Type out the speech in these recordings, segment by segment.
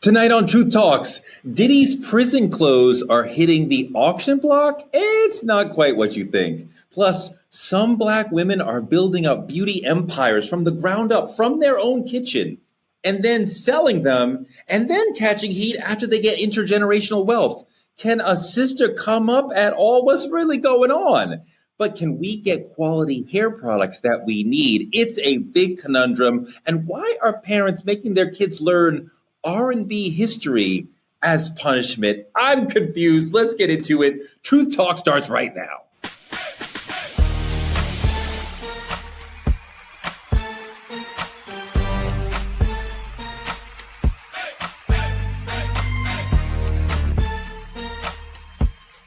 Tonight on Truth Talks, Diddy's prison clothes are hitting the auction block. It's not quite what you think. Plus, some black women are building up beauty empires from the ground up, from their own kitchen, and then selling them, and then catching heat after they get intergenerational wealth. Can a sister come up at all? What's really going on? But can we get quality hair products that we need? It's a big conundrum. And why are parents making their kids learn R&B history as punishment? I'm confused. Let's get into it. Truth Talk starts right now.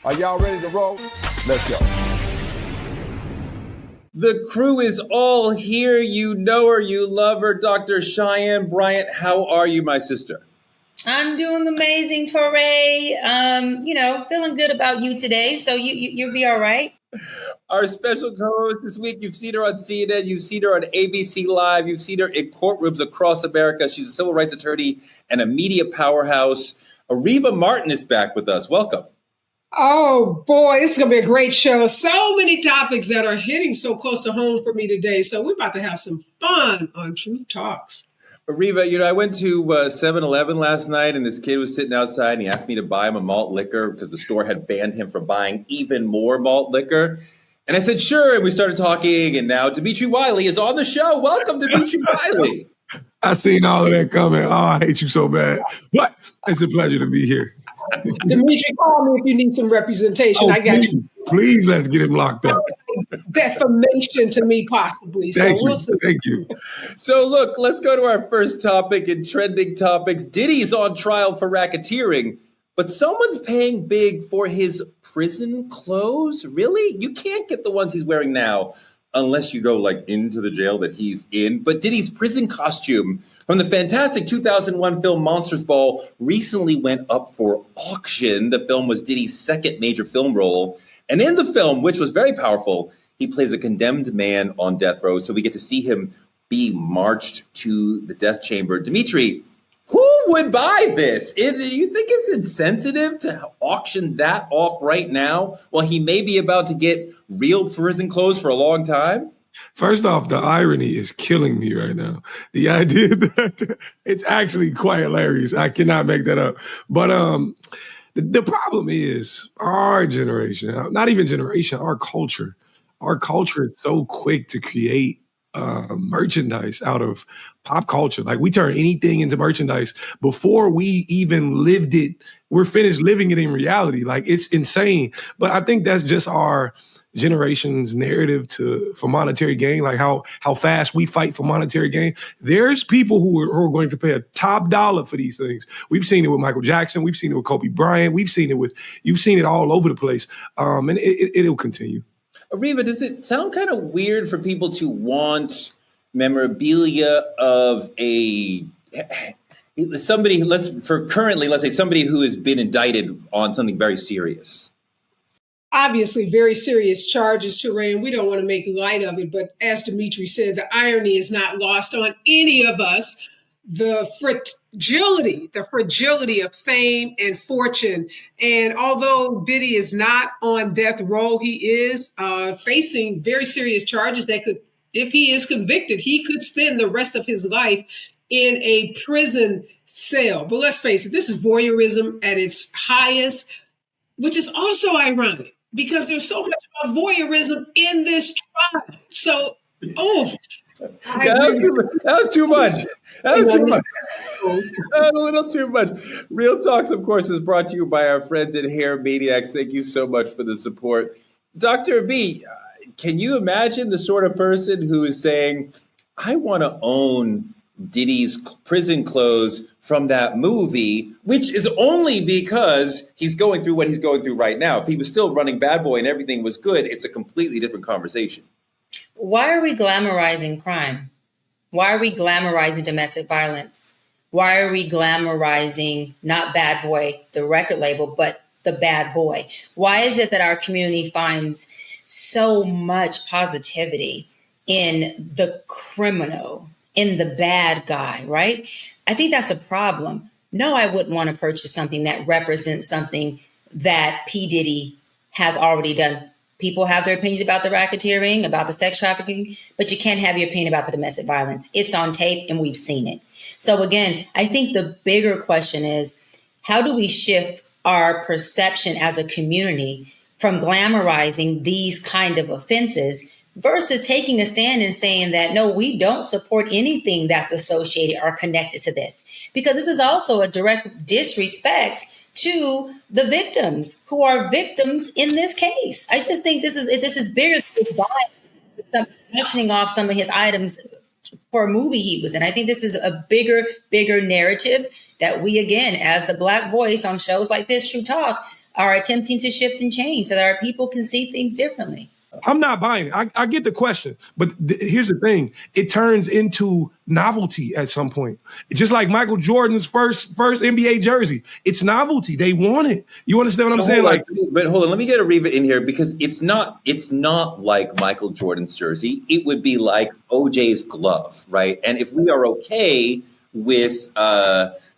Are y'all ready to roll? Let's go. The crew is all here. You know her, you love her. Dr. Cheyenne Bryant, how are you, my sister? I'm doing amazing, Torrey. Feeling good about you today. So you'll be all right. Our special co-host this week, you've seen her on CNN, you've seen her on ABC Live, you've seen her in courtrooms across America. She's a civil rights attorney and a media powerhouse. Ariva Martin is back with us. Welcome. Oh boy, this is going to be a great show. So many topics that are hitting so close to home for me today. So we're about to have some fun on Truth Talks. Ariva, I went to 7-Eleven last night and this kid was sitting outside and he asked me to buy him a malt liquor because the store had banned him from buying even more malt liquor. And I said, sure. And we started talking. And now Dimitri Wiley is on the show. Welcome, Dimitri Wiley. I seen all of that coming. Oh, I hate you so bad. But it's a pleasure to be here. Dimitri, call me if you need some representation. I got please, you. Please, let's get him locked up. Defamation to me, possibly. Thank you. We'll see. Thank you. So look, let's go to our first topic in trending topics. Diddy's on trial for racketeering, but someone's paying big for his prison clothes? Really? You can't get the ones he's wearing now unless you go into the jail that he's in. But Diddy's prison costume from the fantastic 2001 film Monsters Ball recently went up for auction. The film was Diddy's second major film role. And in the film, which was very powerful, he plays a condemned man on death row. So we get to see him be marched to the death chamber. Dimitri, who would buy this? Do you think it's insensitive to auction that off right now while he may be about to get real prison clothes for a long time? First off, the irony is killing me right now. The idea that it's actually quite hilarious. I cannot make that up. But the problem is our generation, not even generation, our culture. Our culture is so quick to create merchandise out of pop culture. Like we turn anything into merchandise before we even lived it. We're finished living it in reality. Like it's insane. But I think that's just our generation's narrative for monetary gain, like how fast we fight for monetary gain. There's people who are going to pay a top dollar for these things. We've seen it with Michael Jackson. We've seen it with Kobe Bryant. You've seen it all over the place. And it'll continue. Ariva, does it sound kind of weird for people to want memorabilia of somebody, let's say somebody who has been indicted on something very serious? Obviously, very serious charges, Torrey, and we don't want to make light of it. But as Dimitri said, the irony is not lost on any of us. The fragility of fame and fortune. And although Diddy is not on death row, he is facing very serious charges that could, if he is convicted, he could spend the rest of his life in a prison cell. But let's face it, this is voyeurism at its highest, which is also ironic because there's so much about voyeurism in this trial. So, That was too much. That was too much. A little too much. Real Talks, of course, is brought to you by our friends at Hair Maniacs. Thank you so much for the support. Dr. B, can you imagine the sort of person who is saying, I want to own Diddy's prison clothes from that movie, which is only because he's going through what he's going through right now. If he was still running Bad Boy and everything was good, it's a completely different conversation. Why are we glamorizing crime? Why are we glamorizing domestic violence? Why are we glamorizing not Bad Boy, the record label, but the bad boy? Why is it that our community finds so much positivity in the criminal, in the bad guy, right? I think that's a problem. No, I wouldn't want to purchase something that represents something that P. Diddy has already done. People have their opinions about the racketeering, about the sex trafficking, but you can't have your opinion about the domestic violence. It's on tape and we've seen it. So again, I think the bigger question is, how do we shift our perception as a community from glamorizing these kind of offenses versus taking a stand and saying that, no, we don't support anything that's associated or connected to this? Because this is also a direct disrespect to the victims who are victims in this case. I just think this is bigger than mentioning off some of his items for a movie he was in. I think this is a bigger narrative that we, again, as the Black voice on shows like this, True Talk, are attempting to shift and change so that our people can see things differently. I'm not buying it. I get the question, but here's the thing. It turns into novelty at some point. It's just like Michael Jordan's first NBA jersey. It's novelty. They want it. You understand what I'm saying? But hold on, let me get Ariva in here because it's not like Michael Jordan's jersey. It would be like OJ's glove, right? And if we are okay with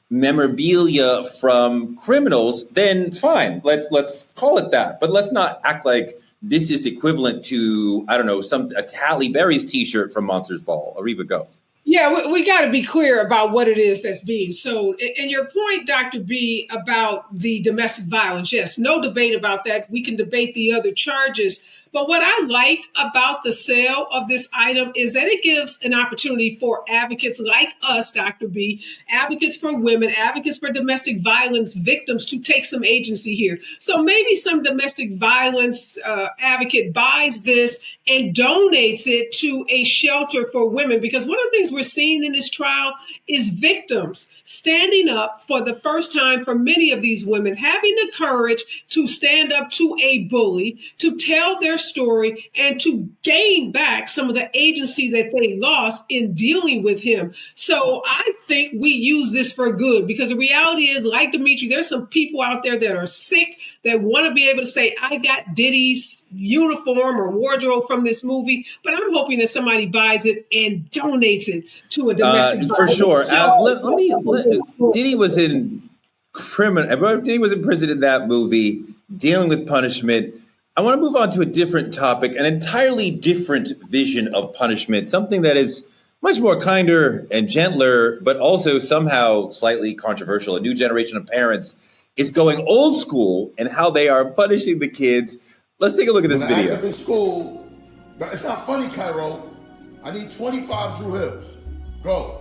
memorabilia from criminals, then fine. Let's call it that. But let's not act like this is equivalent to, I don't know, a Tally Berry's T-shirt from Monsters Ball. Ariva, go. Yeah, we got to be clear about what it is that's being sold. And your point, Dr. B, about the domestic violence, yes, no debate about that. We can debate the other charges. But what I like about the sale of this item is that it gives an opportunity for advocates like us, Dr. B, advocates for women, advocates for domestic violence victims to take some agency here. So maybe some domestic violence advocate buys this and donates it to a shelter for women. Because one of the things we're seeing in this trial is victims standing up for the first time for many of these women, having the courage to stand up to a bully, to tell their story, and to gain back some of the agency that they lost in dealing with him. So I think we use this for good, because the reality is, like Dimitri, there's some people out there that are sick, that want to be able to say, I got Diddy's uniform or wardrobe from this movie, but I'm hoping that somebody buys it and donates it to a domestic for sure. Diddy was in Diddy was in prison in that movie, dealing with punishment. I want to move on to a different topic, an entirely different vision of punishment, something that is much more kinder and gentler, but also somehow slightly controversial. A new generation of parents is going old school in how they are punishing the kids. Let's take a look at this video. I in school, it's not funny, Cairo. I need 25 Drew Hills. Go.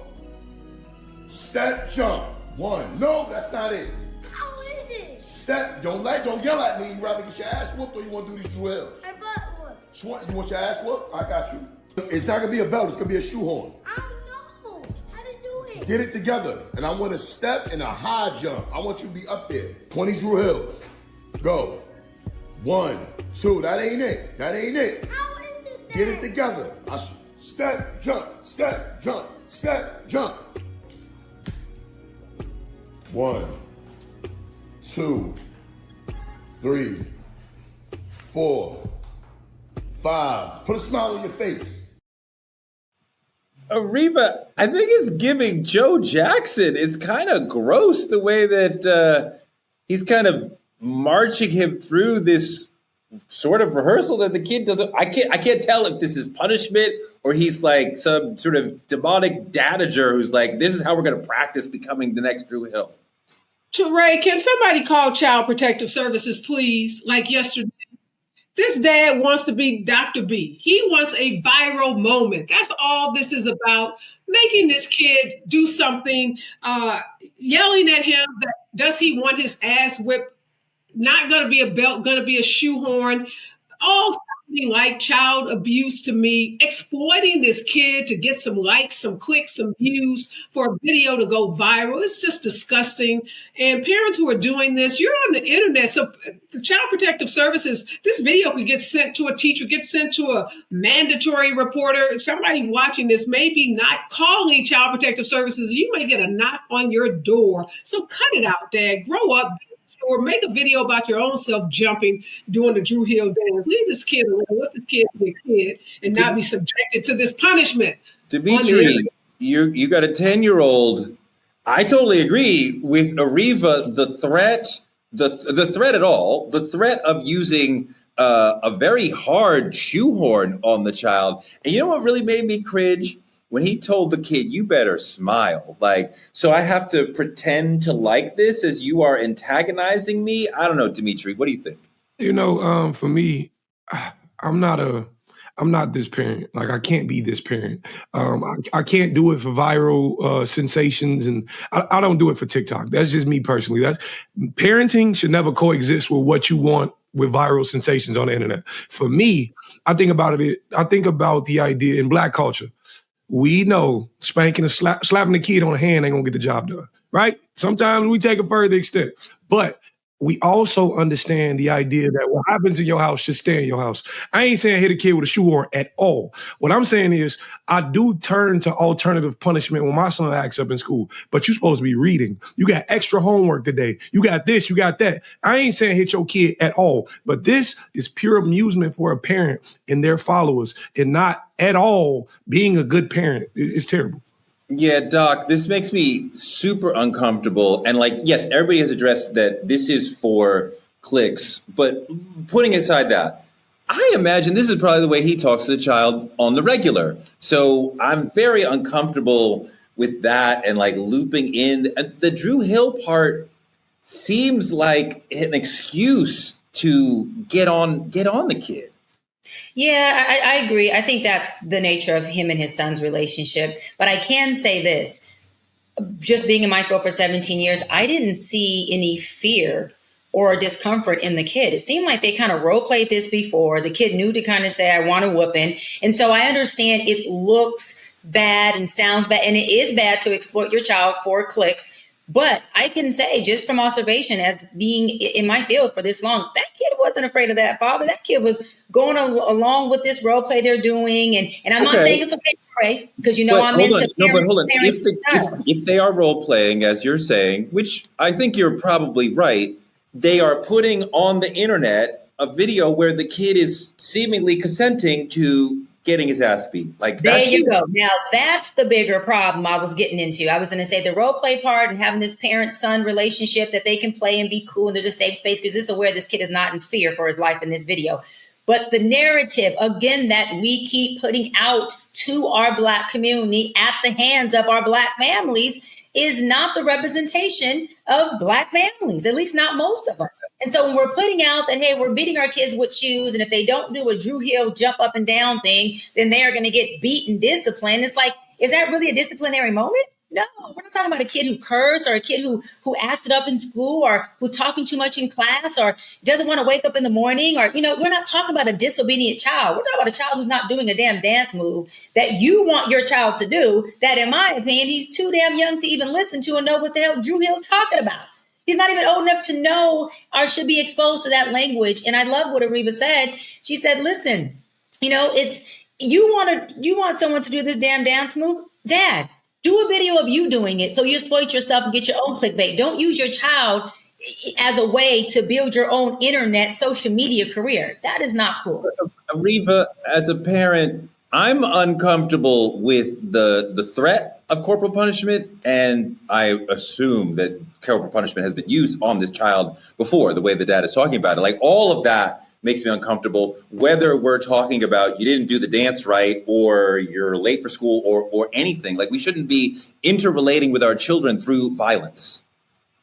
Step, jump. 1. No, that's not it. How is it? Step, don't yell at me. You rather get your ass whooped or you want to do these Drew Hills? My butt whooped. You want your ass whooped? I got you. It's not going to be a belt. It's going to be a shoehorn. I don't know how to do it. Get it together. And I want a step and a high jump. I want you to be up there. 20 Drew Hills. Go. 1, 2. That ain't it. That ain't it. How is it that? Get it together. Step, jump, step, jump, step, jump. 1, 2, 3, 4, 5. Put a smile on your face. Ariva, I think it's giving Joe Jackson. It's kind of gross the way that he's kind of marching him through this sort of rehearsal that the kid doesn't. I can't tell if this is punishment or he's like some sort of demonic dadager who's like, this is how we're going to practice becoming the next Drew Hill. Ray, can somebody call Child Protective Services, please? Like yesterday. This dad wants to be Dr. B. He wants a viral moment. That's all this is about. Making this kid do something, yelling at him. Does he want his ass whipped? Not going to be a belt, going to be a shoehorn. All something like child abuse to me. Exploiting this kid to get some likes, some clicks, some views for a video to go viral. It's just disgusting. And parents who are doing this, you're on the internet. So the Child Protective Services, this video could get sent to a teacher, get sent to a mandatory reporter. Somebody watching this may be not calling Child Protective Services. You may get a knock on your door. So cut it out, Dad. Grow up. Or make a video about your own self jumping, doing the Drew Hill dance. Leave this kid alone. Let this kid be a kid and not be subjected to this punishment. Dimitri, you got a 10-year-old I totally agree with Ariva. The threat at all, the threat of using a very hard shoehorn on the child. And you know what really made me cringe? When he told the kid, "You better smile." Like, so I have to pretend to like this as you are antagonizing me. I don't know, Dimitri. What do you think? For me, I'm not a, I'm not this parent. Like I can't be this parent. I can't do it for viral sensations, and I don't do it for TikTok. That's just me personally. That's parenting should never coexist with what you want with viral sensations on the internet. For me, I think about it. I think about the idea in Black culture. We know spanking slapping the kid on the hand ain't gonna get the job done, right? Sometimes we take a further extent, but we also understand the idea that what happens in your house should stay in your house. I ain't saying hit a kid with a shoehorn at all. What I'm saying is I do turn to alternative punishment when my son acts up in school, but you're supposed to be reading. You got extra homework today. You got this, you got that. I ain't saying hit your kid at all, but this is pure amusement for a parent and their followers and not at all being a good parent. It's terrible. Yeah, Doc, this makes me super uncomfortable. And like, yes, everybody has addressed that this is for clicks, but putting aside that, I imagine this is probably the way he talks to the child on the regular. So I'm very uncomfortable with that and like looping in. The Drew Hill part seems like an excuse to get on the kid. Yeah, I agree. I think that's the nature of him and his son's relationship. But I can say this, just being in my field for 17 years, I didn't see any fear or discomfort in the kid. It seemed like they kind of role played this before. The kid knew to kind of say, I want a whooping. And so I understand it looks bad and sounds bad, and it is bad to exploit your child for clicks. But I can say, just from observation, as being in my field for this long, that kid wasn't afraid of that father. That kid was going along with this role play they're doing. And I'm not saying it's okay to pray, because I'm into hold on. If they are role playing, as you're saying, which I think you're probably right, they are putting on the internet a video where the kid is seemingly consenting to getting his ass beat. Like, there you go. Now that's the bigger problem I was getting into. I was going to say the role play part and having this parent-son relationship that they can play and be cool, and there's a safe space because it's aware this kid is not in fear for his life in this video. But the narrative, again, that we keep putting out to our Black community at the hands of our Black families is not the representation of Black families, at least not most of them. And so when we're putting out that, hey, we're beating our kids with shoes, and if they don't do a Drew Hill jump up and down thing, then they are going to get beat and disciplined. It's like, is that really a disciplinary moment? No, we're not talking about a kid who cursed or a kid who acted up in school or who's talking too much in class or doesn't want to wake up in the morning, or, we're not talking about a disobedient child. We're talking about a child who's not doing a damn dance move that you want your child to do, that in my opinion, he's too damn young to even listen to and know what the hell Drew Hill's talking about. He's not even old enough to know or should be exposed to that language. And I love what Ariva said. She said, listen, it's you want someone to do this damn dance move? Dad, do a video of you doing it so you exploit yourself and get your own clickbait. Don't use your child as a way to build your own internet social media career. That is not cool. Ariva, as a parent, I'm uncomfortable with the threat of corporal punishment, and I assume that corporal punishment has been used on this child before, the way the dad is talking about it. Like, all of that makes me uncomfortable, whether we're talking about you didn't do the dance right or you're late for school or anything. Like, we shouldn't be interrelating with our children through violence.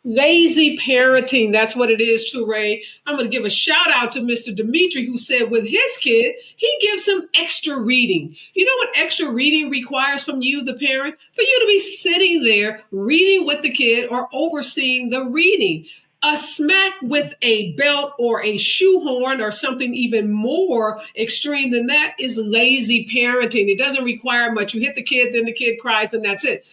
Lazy parenting, that's what it is, Touré. I'm going to give a shout out to Mr. Dimitri, who said with his kid, he gives him extra reading. You know what extra reading requires from you, the parent? For you to be sitting there reading with the kid or overseeing the reading. A smack with a belt or a shoehorn or something even more extreme than that is lazy parenting. It doesn't require much. You hit the kid, then the kid cries, and that's it.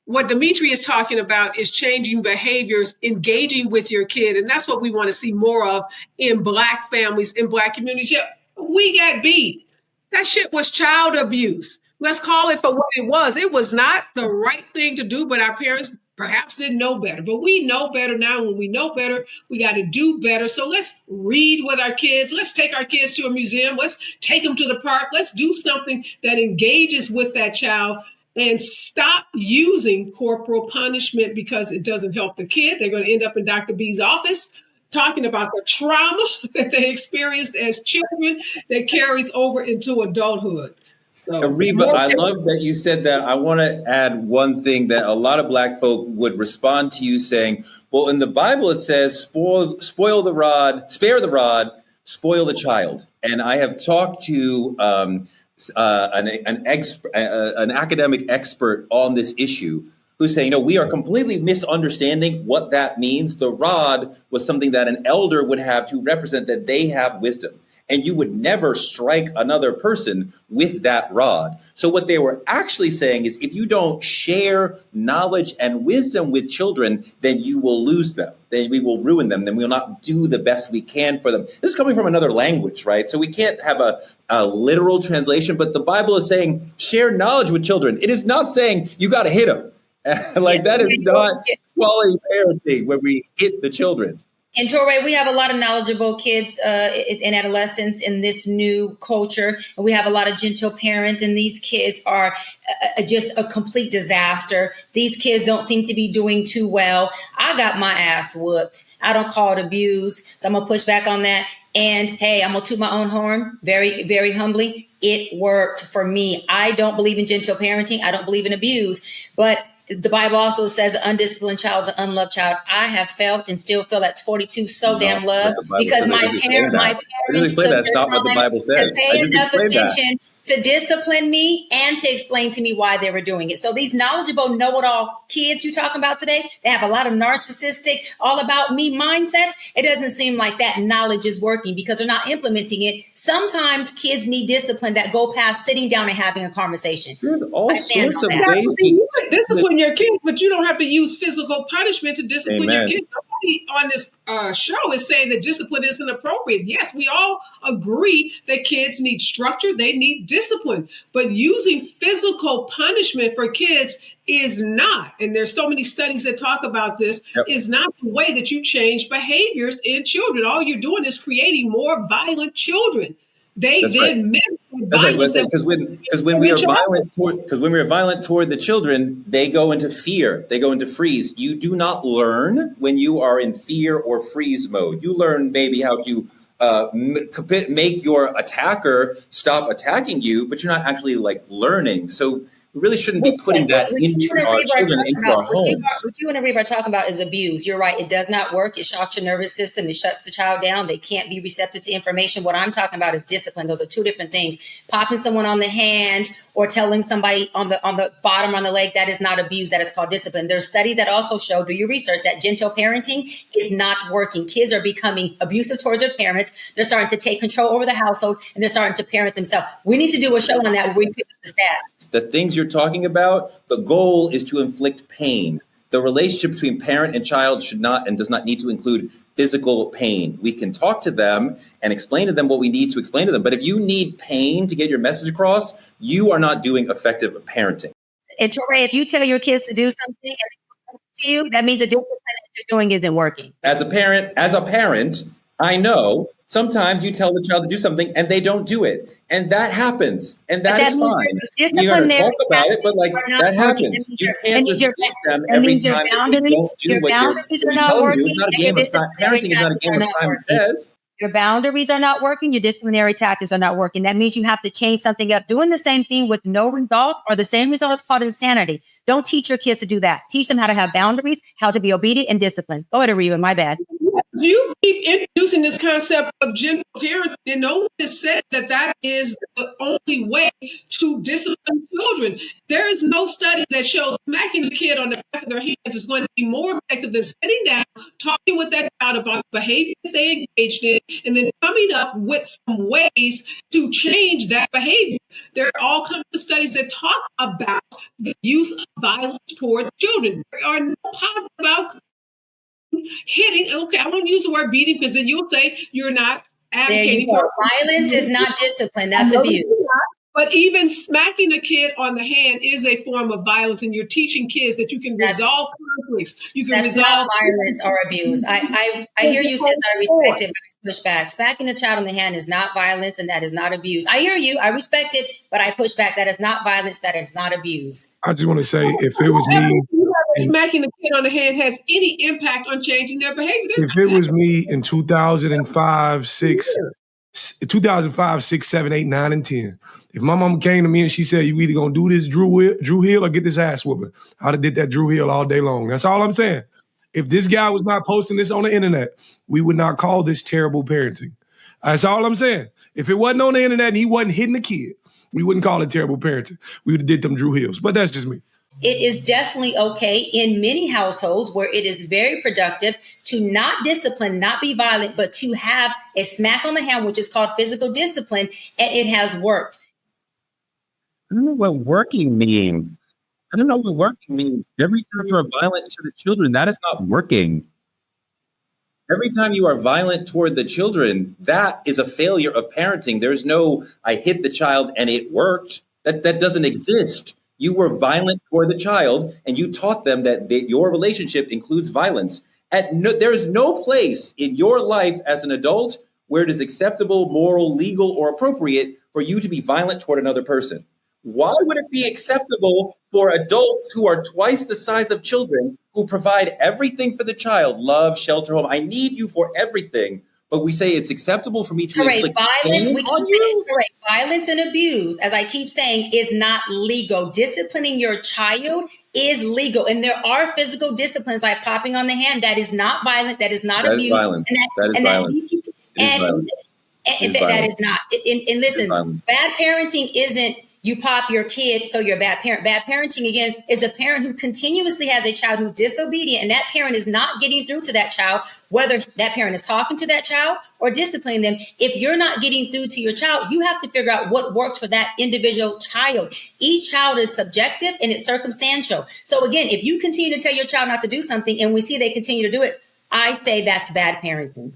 What Dimitri is talking about is changing behaviors, engaging with your kid. And that's what we want to see more of in Black families, in Black communities. Yeah, we got beat. That shit was child abuse. Let's call it for what it was. It was not the right thing to do, but our parents perhaps didn't know better. But we know better now. When we know better, we got to do better. So let's read with our kids. Let's take our kids to a museum. Let's take them to the park. Let's do something that engages with that child. and stop using corporal punishment because it doesn't help the kid. They're going to end up in Dr. B's office talking about the trauma that they experienced as children that carries over into adulthood. So, Reba, I love that you said that. I want to add one thing that a lot of Black folk would respond to you saying, well, in the Bible, it says, spoil the rod, spare the rod, spoil the child. And I have talked to an academic expert on this issue who's saying, we are completely misunderstanding what that means. The rod was something that an elder would have to represent that they have wisdom. And you would never strike another person with that rod. So what they were actually saying is if you don't share knowledge and wisdom with children, then you will lose them. Then we will ruin them. Then we will not do the best we can for them. This is coming from another language, right? So we can't have a literal translation, but the Bible is saying share knowledge with children. It is not saying you got to hit them. That is not quality parenting when we hit the children. And Torre, we have a lot of knowledgeable kids and adolescents in this new culture. And we have a lot of gentle parents, and these kids are just a complete disaster. These kids don't seem to be doing too well. I got my ass whooped. I don't call it abuse. So I'm going to push back on that. And hey, I'm going to toot my own horn very, very humbly. It worked for me. I don't believe in gentle parenting. I don't believe in abuse. But the Bible also says an undisciplined child is an unloved child. I have felt and still feel at 42 damn loved because my parents took their time to pay enough attention to discipline me and to explain to me why they were doing it. So these knowledgeable, know-it-all kids you're talking about today, they have a lot of narcissistic, all about me mindsets. It doesn't seem like that knowledge is working because they're not implementing it. Sometimes kids need discipline that go past sitting down and having a conversation. There's all sorts of ways you can discipline your kids, but you don't have to use physical punishment to discipline your kids. Nobody on this show is saying that discipline isn't appropriate. Yes, we all agree that kids need structure, they need discipline, but using physical punishment for kids is not, and there's so many studies that talk about this, is not the way that you change behaviors in children. All you're doing is creating more violent children. They then violence because when we are violent toward the children, they go into fear, they go into freeze. You do not learn when you are in fear or freeze mode. You learn maybe how to make your attacker stop attacking you, but you're not actually learning. So we really shouldn't be putting that into our children, into our homes. What you and Reba are talking about is abuse. You're right. It does not work. It shocks your nervous system. It shuts the child down. They can't be receptive to information. What I'm talking about is discipline. Those are two different things. Popping someone on the hand or telling somebody on the bottom on the leg, that is not abuse. That is called discipline. There's studies that also show, do your research, that gentle parenting is not working. Kids are becoming abusive towards their parents. They're starting to take control over the household, and they're starting to parent themselves. We need to do a show on that where we pick up the stats. The things you're talking about, the goal is to inflict pain. The relationship between parent and child should not and does not need to include physical pain. We can talk to them and explain to them what we need to explain to them. But if you need pain to get your message across, you are not doing effective parenting. And Torre, if you tell your kids to do something and they do to you, that means the discipline that you're doing isn't working. As a parent, I know sometimes you tell the child to do something and they don't do it. And that happens. And that is fine. We are going to talk about it, but that happens. You can't just teach them every time that you don't do what you're telling you. It's not a game of time. Parenting is not a game of time, it says. Your boundaries are not working. Your disciplinary tactics are not working. That means you have to change something up. Doing the same thing with no result or the same result is called insanity. Don't teach your kids to do that. Teach them how to have boundaries, how to be obedient and disciplined. Go ahead, Ariva. My bad. You keep introducing this concept of gentle parenting, and no one has said that is the only way to discipline children. There is no study that shows smacking the kid on the back of their hands is going to be more effective than sitting down, talking with that child about the behavior that they engaged in, and then coming up with some ways to change that behavior. There are all kinds of studies that talk about the use of violence toward children. There are no positive outcomes. Hitting, okay, I won't use the word beating because then you'll say you're not advocating for violence is not discipline, that's abuse. But even smacking a kid on the hand is a form of violence, and you're teaching kids that you can resolve conflicts. You can That's not resolve violence or abuse. I hear you, sis. I respect it, but I push back. Smacking a child on the hand is not violence, and that is not abuse. I hear you. I respect it, but I push back. That is not violence. That is not abuse. I just want to say, if it was me, smacking the kid on the hand has any impact on changing their behavior. If it was me in 2005, 6, 7, 8, 9, and 10, if my mom came to me and she said, you either gonna do this Drew Hill or get this ass whooping, I'd have did that Drew Hill all day long. That's all I'm saying. If this guy was not posting this on the internet, we would not call this terrible parenting. That's all I'm saying. If it wasn't on the internet and he wasn't hitting the kid, we wouldn't call it terrible parenting. We would have did them Drew Hills, but that's just me. It is definitely okay in many households where it is very productive to not discipline, not be violent, but to have a smack on the hand, which is called physical discipline, and it has worked. I don't know what working means. Every time you are violent to the children, that is not working. Every time you are violent toward the children, that is a failure of parenting. There's no, I hit the child and it worked. That doesn't exist. You were violent toward the child, and you taught them that your relationship includes violence. There is no place in your life as an adult where it is acceptable, moral, legal, or appropriate for you to be violent toward another person. Why would it be acceptable for adults who are twice the size of children, who provide everything for the child, love, shelter, home? I need you for everything. But we say it's acceptable for me to inflict violence. We can say violence and abuse, as I keep saying, is not legal. Disciplining your child is legal, and there are physical disciplines like popping on the hand. That is not violent. That is not abuse. Violent. That is violence. That is not. And listen, bad parenting isn't you pop your kid, so you're a bad parent. Bad parenting, again, is a parent who continuously has a child who's disobedient, and that parent is not getting through to that child, whether that parent is talking to that child or disciplining them. If you're not getting through to your child, you have to figure out what works for that individual child. Each child is subjective and it's circumstantial. So again, if you continue to tell your child not to do something and we see they continue to do it, I say that's bad parenting.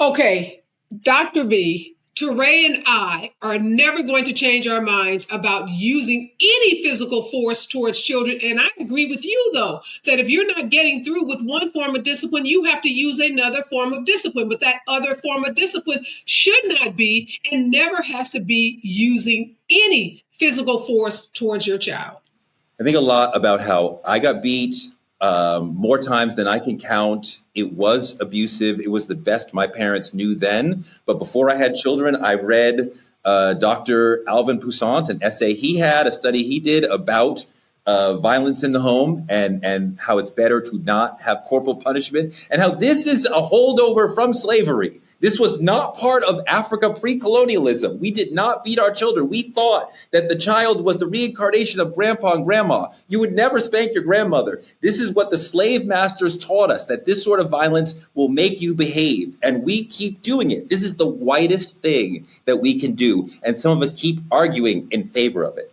Okay, Dr. B, Teray and I are never going to change our minds about using any physical force towards children. And I agree with you, though, that if you're not getting through with one form of discipline, you have to use another form of discipline. But that other form of discipline should not be and never has to be using any physical force towards your child. I think a lot about how I got beat more times than I can count. It was abusive. It was the best my parents knew then. But before I had children, I read Dr. Alvin Poussant, an essay he had, a study he did about violence in the home and how it's better to not have corporal punishment, and how this is a holdover from slavery. This was not part of Africa pre-colonialism. We did not beat our children. We thought that the child was the reincarnation of grandpa and grandma. You would never spank your grandmother. This is what the slave masters taught us, that this sort of violence will make you behave. And we keep doing it. This is the whitest thing that we can do. And some of us keep arguing in favor of it.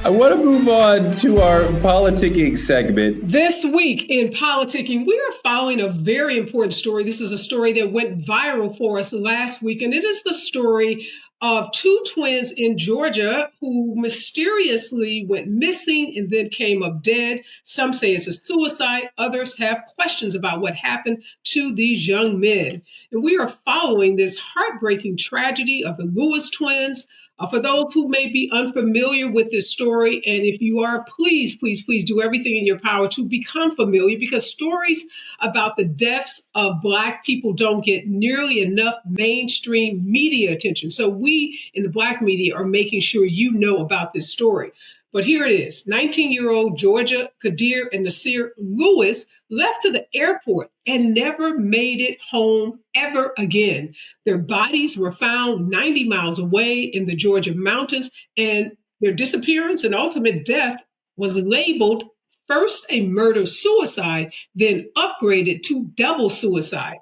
I want to move on to our politicking segment. This week in politicking, we are following a very important story. This is a story that went viral for us last week, and it is the story of two twins in Georgia who mysteriously went missing and then came up dead. Some say it's a suicide. Others have questions about what happened to these young men. And we are following this heartbreaking tragedy of the Lewis twins. For those who may be unfamiliar with this story, and if you are, please, please, please do everything in your power to become familiar, because stories about the deaths of Black people don't get nearly enough mainstream media attention. So we in the Black media are making sure you know about this story. But here it is. 19-year-old Georgia Qaazir and Naadir Lewis left to the airport and never made it home ever again. Their bodies were found 90 miles away in the Georgia mountains, and their disappearance and ultimate death was labeled first a murder-suicide, then upgraded to double suicide.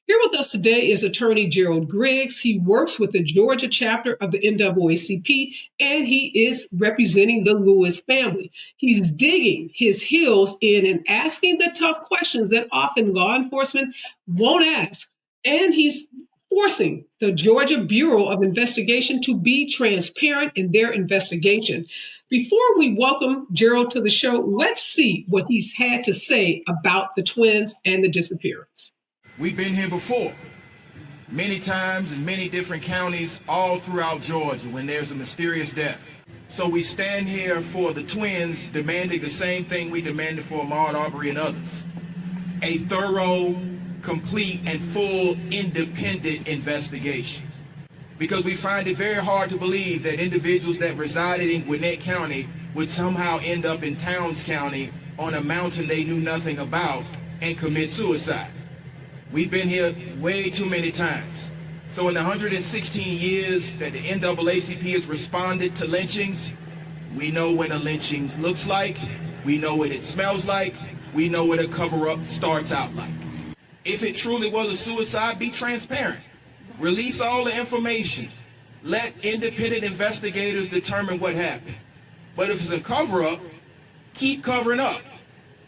Here with us today is attorney Gerald Griggs. He works with the Georgia chapter of the NAACP, and he is representing the Lewis family. He's digging his heels in and asking the tough questions that often law enforcement won't ask. And he's forcing the Georgia Bureau of Investigation to be transparent in their investigation. Before we welcome Gerald to the show, let's see what he's had to say about the twins and the disappearance. We've been here before, many times in many different counties all throughout Georgia when there's a mysterious death. So we stand here for the twins demanding the same thing we demanded for Ahmaud Arbery and others. A thorough, complete, and full independent investigation. Because we find it very hard to believe that individuals that resided in Gwinnett County would somehow end up in Towns County on a mountain they knew nothing about and commit suicide. We've been here way too many times. So in the 116 years that the NAACP has responded to lynchings, we know when a lynching looks like, we know what it smells like, we know what a cover-up starts out like. If it truly was a suicide, be transparent. Release all the information. Let independent investigators determine what happened. But if it's a cover-up, keep covering up,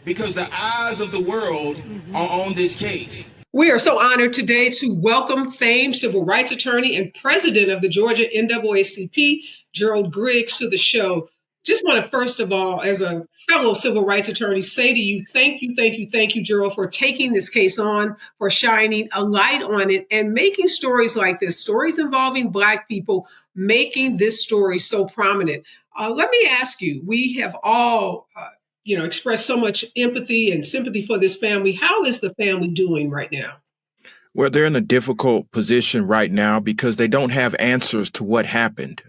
because the eyes of the world are on this case. We are so honored today to welcome famed civil rights attorney and president of the Georgia NAACP, Gerald Griggs, to the show. Just want to, first of all, as a fellow civil rights attorney, say to you, thank you, Gerald, for taking this case on, for shining a light on it, and making stories like this, stories involving Black people, making this story so prominent. Let me ask you, we have all expressed so much empathy and sympathy for this family. How is the family doing right now? Well, they're in a difficult position right now because they don't have answers to what happened.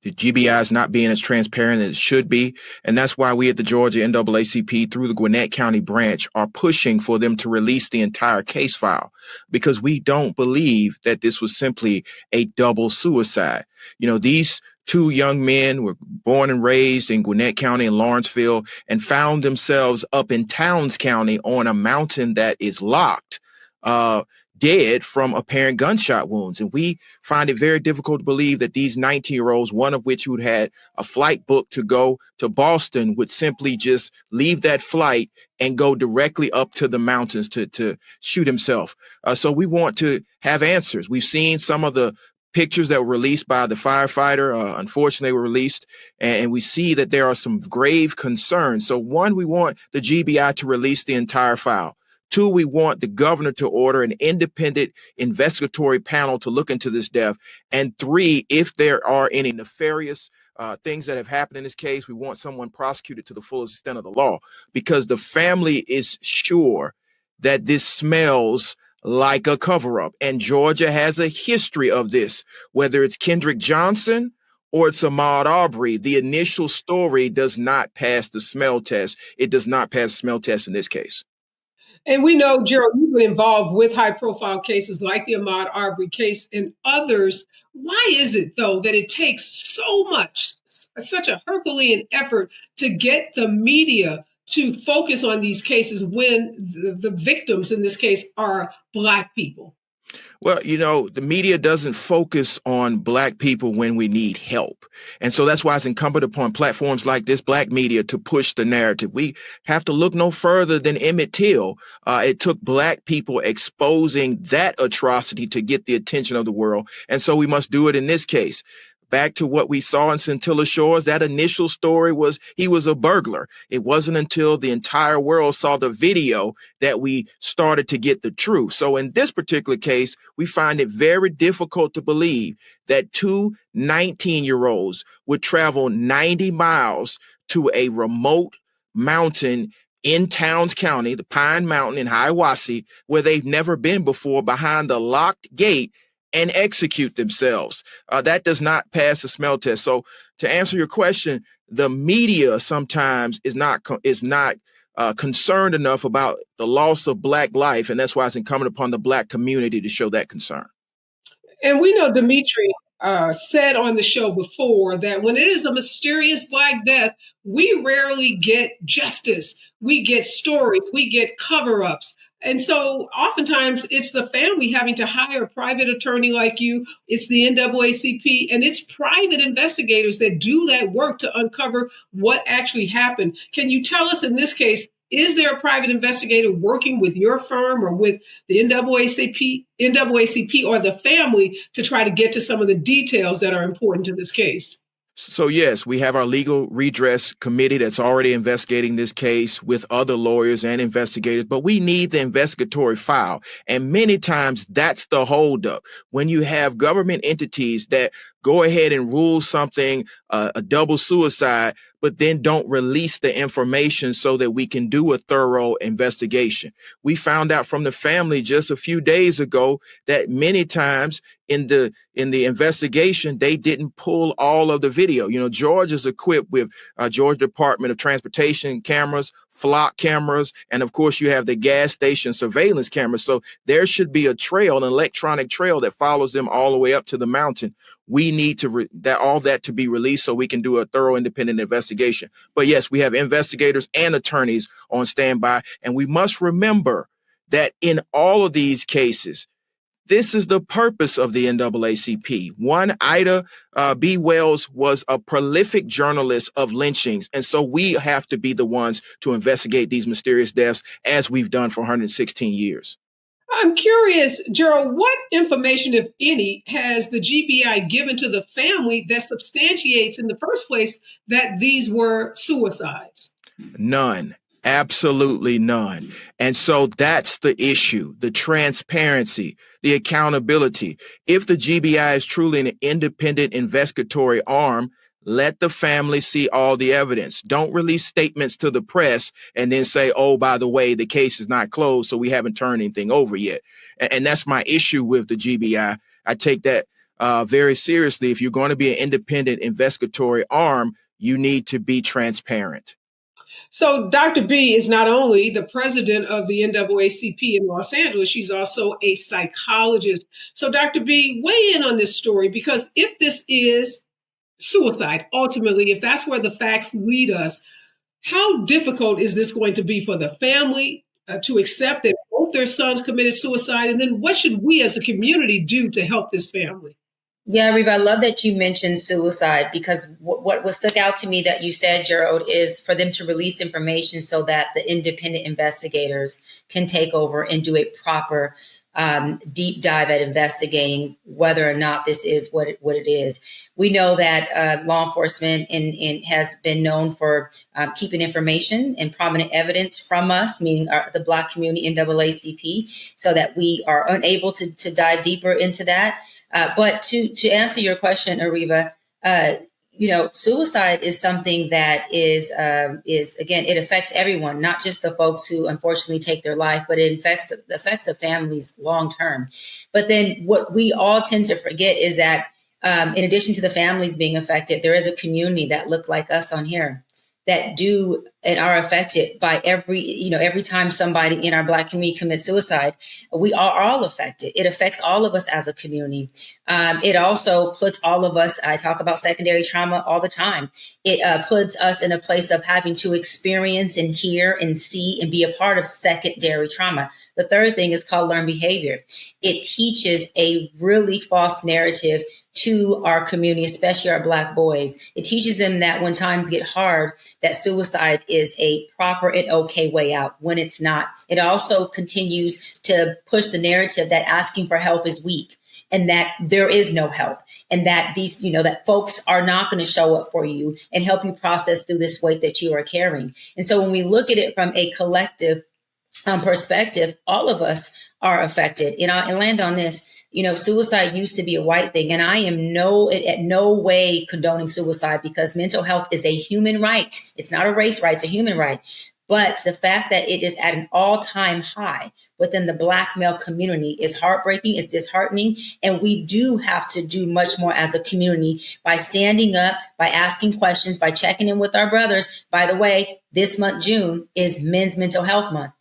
The GBI is not being as transparent as it should be. And that's why we at the Georgia NAACP through the Gwinnett County branch are pushing for them to release the entire case file, because we don't believe that this was simply a double suicide. These two young men were born and raised in Gwinnett County and Lawrenceville and found themselves up in Towns County on a mountain that is locked, dead from apparent gunshot wounds. And we find it very difficult to believe that these 19-year-olds, one of which who had a flight booked to go to Boston, would simply just leave that flight and go directly up to the mountains to shoot himself. So we want to have answers. We've seen some of the pictures that were released by the firefighter, unfortunately were released, and we see that there are some grave concerns. So one, we want the GBI to release the entire file. Two, we want the governor to order an independent investigatory panel to look into this death. And three, if there are any nefarious things that have happened in this case, we want someone prosecuted to the fullest extent of the law, because the family is sure that this smells like a cover-up. And Georgia has a history of this, whether it's Kendrick Johnson or it's Ahmaud Arbery. The initial story does not pass the smell test. It does not pass the smell test in this case. And we know, Gerald, you've been involved with high-profile cases like the Ahmaud Arbery case and others. Why is it, though, that it takes so much, such a Herculean effort to get the media to focus on these cases when the victims in this case are Black people? Well, the media doesn't focus on Black people when we need help. And so that's why it's incumbent upon platforms like this, Black media, to push the narrative. We have to look no further than Emmett Till. It took Black people exposing that atrocity to get the attention of the world. And so we must do it in this case. Back to what we saw in Scintilla Shores, that initial story was he was a burglar. It wasn't until the entire world saw the video that we started to get the truth. So in this particular case, we find it very difficult to believe that two 19-year-olds would travel 90 miles to a remote mountain in Towns County, the Pine Mountain in Hiawassee, where they've never been before, behind the locked gate, and execute themselves. That does not pass the smell test. So to answer your question, the media sometimes is not concerned enough about the loss of Black life. And that's why it's incumbent upon the Black community to show that concern. And we know Dimitri said on the show before that when it is a mysterious Black death, we rarely get justice. We get stories, we get cover-ups. And so oftentimes it's the family having to hire a private attorney like you. It's the NAACP and it's private investigators that do that work to uncover what actually happened. Can you tell us in this case, Is there a private investigator working with your firm or with the NAACP or the family to try to get to some of the details that are important to this case? So, yes, we have our legal redress committee that's already investigating this case with other lawyers and investigators, but we need the investigatory file. And many times that's the holdup. When you have government entities that go ahead and rule something a double suicide, but then don't release the information so that we can do a thorough investigation. We found out from the family just a few days ago that many times in the investigation, they didn't pull all of the video. You know, Georgia's equipped with Georgia Department of Transportation cameras, flock cameras, and of course you have the gas station surveillance cameras. So there should be a trail, an electronic trail that follows them all the way up to the mountain. We need to all that to be released so we can do a thorough independent investigation. But yes, we have investigators and attorneys on standby. And we must remember that in all of these cases, this is the purpose of the NAACP. One, Ida B. Wells was a prolific journalist of lynchings. And so we have to be the ones to investigate these mysterious deaths as we've done for 116 years. I'm curious, Gerald, what information, if any, has the GBI given to the family that substantiates in the first place that these were suicides? None. Absolutely none. And so that's the issue, the transparency, the accountability. If the GBI is truly an independent investigatory arm, let the family see all the evidence. Don't release statements to the press and then say, oh, by the way, the case is not closed, so we haven't turned anything over yet. And that's my issue with the GBI. I take that very seriously. If you're going to be an independent investigatory arm, you need to be transparent. So Dr. B is not only the president of the NAACP in Los Angeles, she's also a psychologist. So Dr. B, weigh in on this story, because if this is suicide, ultimately, if that's where the facts lead us, how difficult is this going to be for the family to accept that both their sons committed suicide? And then what should we as a community do to help this family? Yeah, Reva, I love that you mentioned suicide, because what stuck out to me that you said, Gerald, is for them to release information so that the independent investigators can take over and do a proper deep dive at investigating whether or not this is what it is. We know that law enforcement has been known for keeping information and prominent evidence from us, meaning the Black community, NAACP, so that we are unable to dive deeper into that. But to answer your question, Ariva, suicide is something that is again, it affects everyone, not just the folks who unfortunately take their life, but it affects the families long term. But then what we all tend to forget is that in addition to the families being affected, there is a community that look like us on here that do and are affected by every time somebody in our Black community commits suicide. We are all affected. It affects all of us as a community. It also puts all of us, I talk about secondary trauma all the time. It puts us in a place of having to experience and hear and see and be a part of secondary trauma. The third thing is called learned behavior. It teaches a really false narrative to our community, especially our Black boys. It teaches them that when times get hard, that suicide is a proper and okay way out, when it's not. It also continues to push the narrative that asking for help is weak, and that there is no help, and that that folks are not going to show up for you and help you process through this weight that you are carrying. And so when we look at it from a collective perspective, all of us are affected. And land on this. Suicide used to be a white thing, and I am at no way condoning suicide, because mental health is a human right. It's not a race right, it's a human right. But the fact that it is at an all-time high within the Black male community is heartbreaking, it's disheartening, and we do have to do much more as a community by standing up, by asking questions, by checking in with our brothers. By the way, this month, June, is Men's Mental Health Month.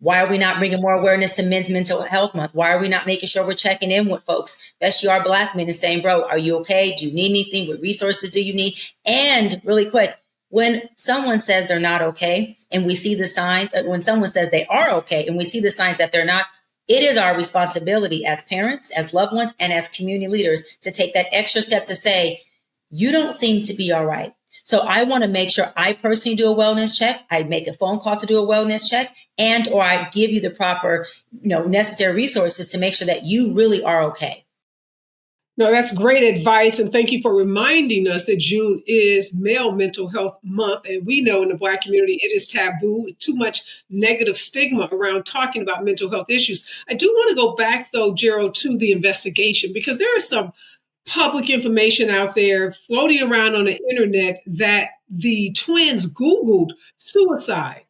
Why are we not bringing more awareness to Men's Mental Health Month? Why are we not making sure we're checking in with folks, especially our Black men, and saying, bro, are you okay? Do you need anything? What resources do you need? And really quick, when someone says they're not okay and we see the signs, when someone says they are okay and we see the signs that they're not, it is our responsibility as parents, as loved ones, and as community leaders to take that extra step to say, you don't seem to be all right. So I want to make sure I personally do a wellness check. I make a phone call to do a wellness check, and or I give you the proper, necessary resources to make sure that you really are okay. No, that's great advice. And thank you for reminding us that June is Male Mental Health Month. And we know in the Black community, it is taboo, too much negative stigma around talking about mental health issues. I do want to go back, though, Gerald, to the investigation, because there is some public information out there floating around on the internet that the twins Googled suicide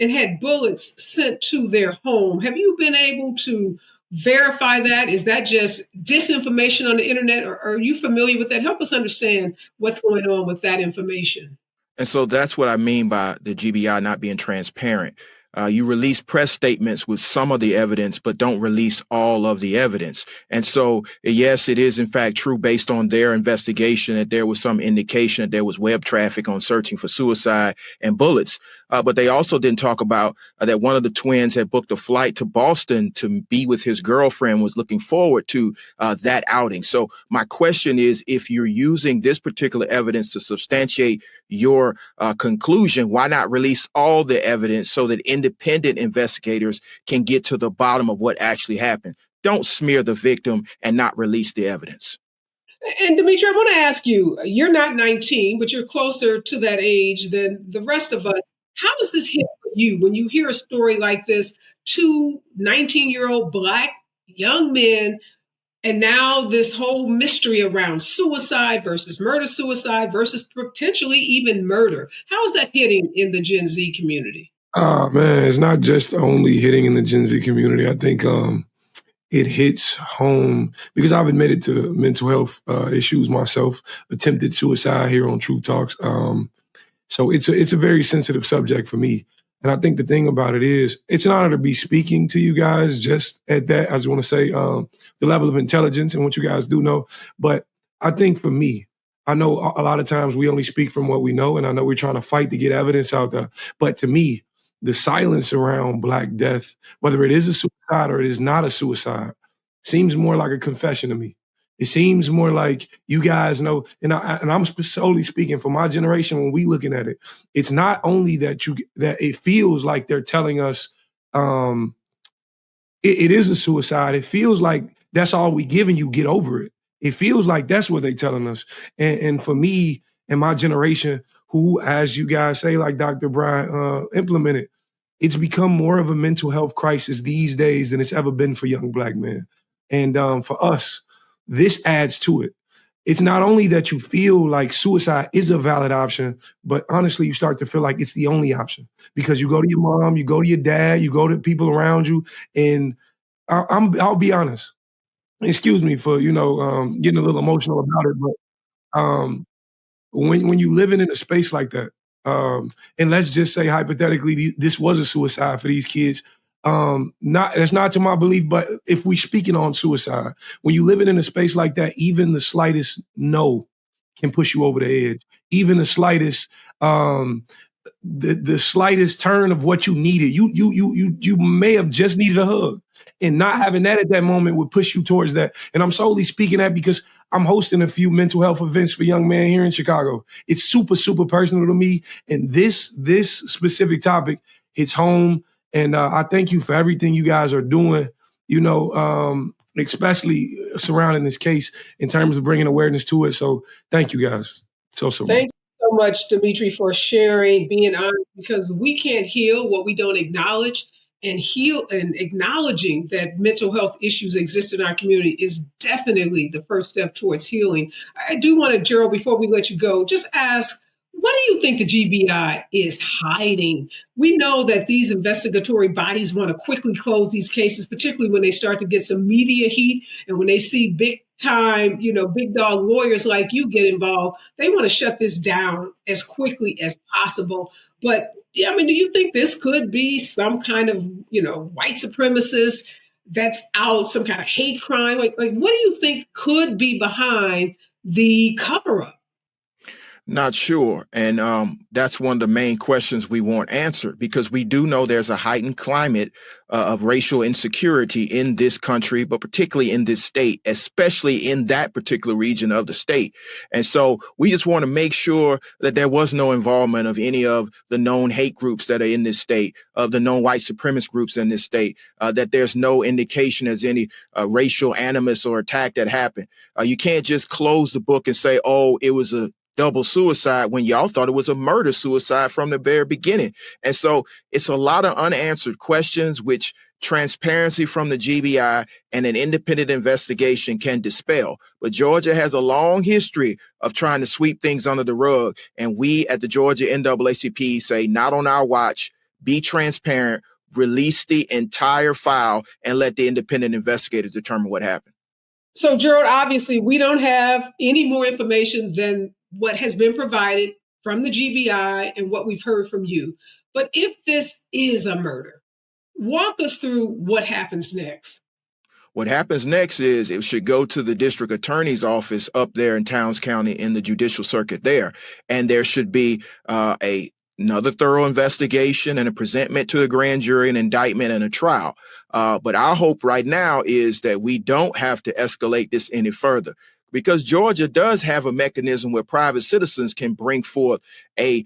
and had bullets sent to their home. Have you been able to verify that? Is that just disinformation on the internet, or are you familiar with that? Help us understand what's going on with that information. And so that's what I mean by the GBI not being transparent. You release press statements with some of the evidence, but don't release all of the evidence. And so, yes, it is in fact true based on their investigation that there was some indication that there was web traffic on searching for suicide and bullets. But they also didn't talk about that one of the twins had booked a flight to Boston to be with his girlfriend, was looking forward to that outing. So my question is, if you're using this particular evidence to substantiate your conclusion, why not release all the evidence so that independent investigators can get to the bottom of what actually happened? Don't smear the victim and not release the evidence. And Dimitri, I want to ask you, you're not 19, but you're closer to that age than the rest of us. How does this hit for you when you hear a story like this? Two 19-year-old Black young men, and now this whole mystery around suicide versus murder-suicide versus potentially even murder. How is that hitting in the Gen Z community? Oh man, it's not just only hitting in the Gen Z community. I think it hits home because I've admitted to mental health issues myself, attempted suicide here on Truth Talks. So it's a very sensitive subject for me. And I think the thing about it is, it's an honor to be speaking to you guys just at that. I just want to say the level of intelligence and what you guys do know. But I think for me, I know a lot of times we only speak from what we know, and I know we're trying to fight to get evidence out there. But to me, the silence around Black death, whether it is a suicide or it is not a suicide, seems more like a confession to me. It seems more like you guys know, and I'm solely speaking for my generation. When we looking at it, it's not only that it feels like they're telling us it is a suicide. It feels like that's all we giving you. Get over it. It feels like that's what they're telling us. And for me and my generation, who, as you guys say, like Dr. Brian implemented, it's become more of a mental health crisis these days than it's ever been for young Black men. And for us, this adds to it. It's not only that you feel like suicide is a valid option, but honestly, you start to feel like it's the only option because you go to your mom, you go to your dad, you go to people around you. And I'll be honest. Excuse me for, getting a little emotional about it, but when you living in a space like that, and let's just say hypothetically, this was a suicide for these kids. That's not to my belief, but if we speaking on suicide, when you living in a space like that, even the slightest no can push you over the edge. Even the slightest, the slightest turn of what you needed. You may have just needed a hug, and not having that at that moment would push you towards that. And I'm solely speaking that because I'm hosting a few mental health events for young men here in Chicago. It's super, super personal to me. And this specific topic hits home. And I thank you for everything you guys are doing, especially surrounding this case in terms of bringing awareness to it. So thank you guys so much. Thank you so much, Dimitri, for sharing, being honest, because we can't heal what we don't acknowledge. And acknowledging that mental health issues exist in our community is definitely the first step towards healing. I do want to, Gerald, before we let you go, just ask, what do you think the GBI is hiding? We know that these investigatory bodies want to quickly close these cases, particularly when they start to get some media heat and when they see big time, big dog lawyers like you get involved. They want to shut this down as quickly as possible. But do you think this could be some kind of, white supremacist that's out, some kind of hate crime? Like what do you think could be behind the cover-up? Not sure. And that's one of the main questions we want answered, because we do know there's a heightened climate of racial insecurity in this country, but particularly in this state, especially in that particular region of the state. And so we just want to make sure that there was no involvement of any of the known hate groups that are in this state, of the known white supremacist groups in this state, that there's no indication as any racial animus or attack that happened. You can't just close the book and say, oh, it was a double suicide, when y'all thought it was a murder suicide from the very beginning. And so it's a lot of unanswered questions, which transparency from the GBI and an independent investigation can dispel. But Georgia has a long history of trying to sweep things under the rug. And we at the Georgia NAACP say, not on our watch, be transparent, release the entire file, and let the independent investigator determine what happened. So, Gerald, obviously, we don't have any more information than what has been provided from the GBI and what we've heard from you. But if this is a murder, walk us through what happens next. What happens next is it should go to the district attorney's office up there in Towns County in the judicial circuit there. And there should be another thorough investigation and a presentment to the grand jury, an indictment and a trial. But our hope right now is that we don't have to escalate this any further, because Georgia does have a mechanism where private citizens can bring forth a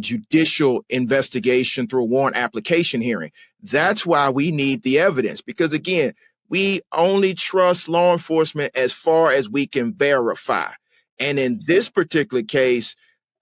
judicial investigation through a warrant application hearing. That's why we need the evidence, because, again, we only trust law enforcement as far as we can verify. And in this particular case,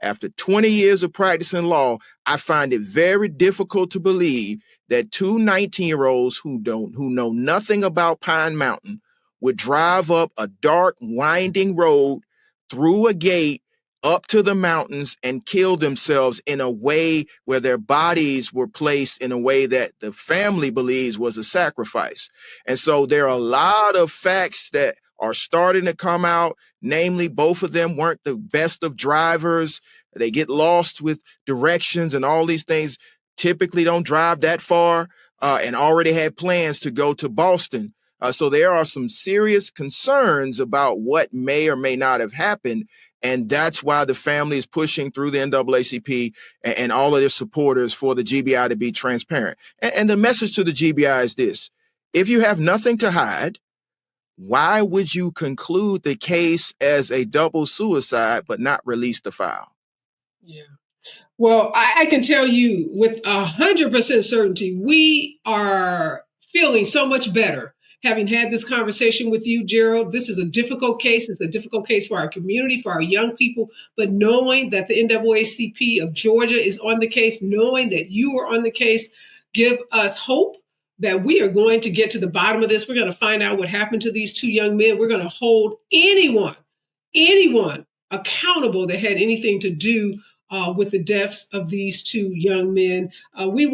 after 20 years of practicing law, I find it very difficult to believe that two 19-year-olds who know nothing about Pine Mountain would drive up a dark, winding road through a gate up to the mountains and kill themselves in a way where their bodies were placed in a way that the family believes was a sacrifice. And so there are a lot of facts that are starting to come out. Namely, both of them weren't the best of drivers. They get lost with directions and all these things, typically don't drive that far, and already had plans to go to Boston. So there are some serious concerns about what may or may not have happened. And that's why the family is pushing through the NAACP and all of their supporters for the GBI to be transparent. And the message to the GBI is this: if you have nothing to hide, why would you conclude the case as a double suicide but not release the file? Yeah. Well, I can tell you with 100% certainty, we are feeling so much better having had this conversation with you, Gerald. This is a difficult case. It's a difficult case for our community, for our young people. But knowing that the NAACP of Georgia is on the case, knowing that you are on the case, give us hope that we are going to get to the bottom of this. We're going to find out what happened to these two young men. We're going to hold anyone accountable that had anything to do with the deaths of these two young men. We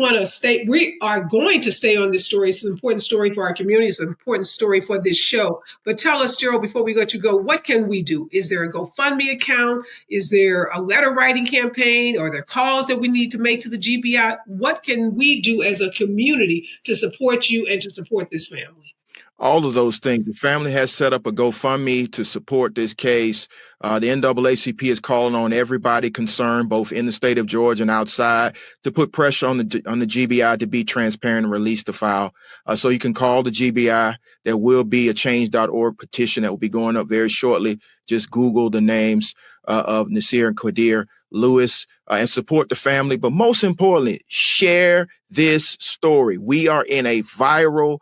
are going to stay on this story. It's an important story for our community. It's an important story for this show. But tell us, Gerald, before we let you go, what can we do? Is there a GoFundMe account? Is there a letter writing campaign? Are there calls that we need to make to the GBI? What can we do as a community to support you and to support this family? All of those things. The family has set up a GoFundMe to support this case. The NAACP is calling on everybody concerned, both in the state of Georgia and outside, to put pressure on the GBI to be transparent and release the file. So you can call the GBI. There will be a change.org petition that will be going up very shortly. Just Google the names of Nasir and Qaazir Lewis and support the family. But most importantly, share this story. We are in a viral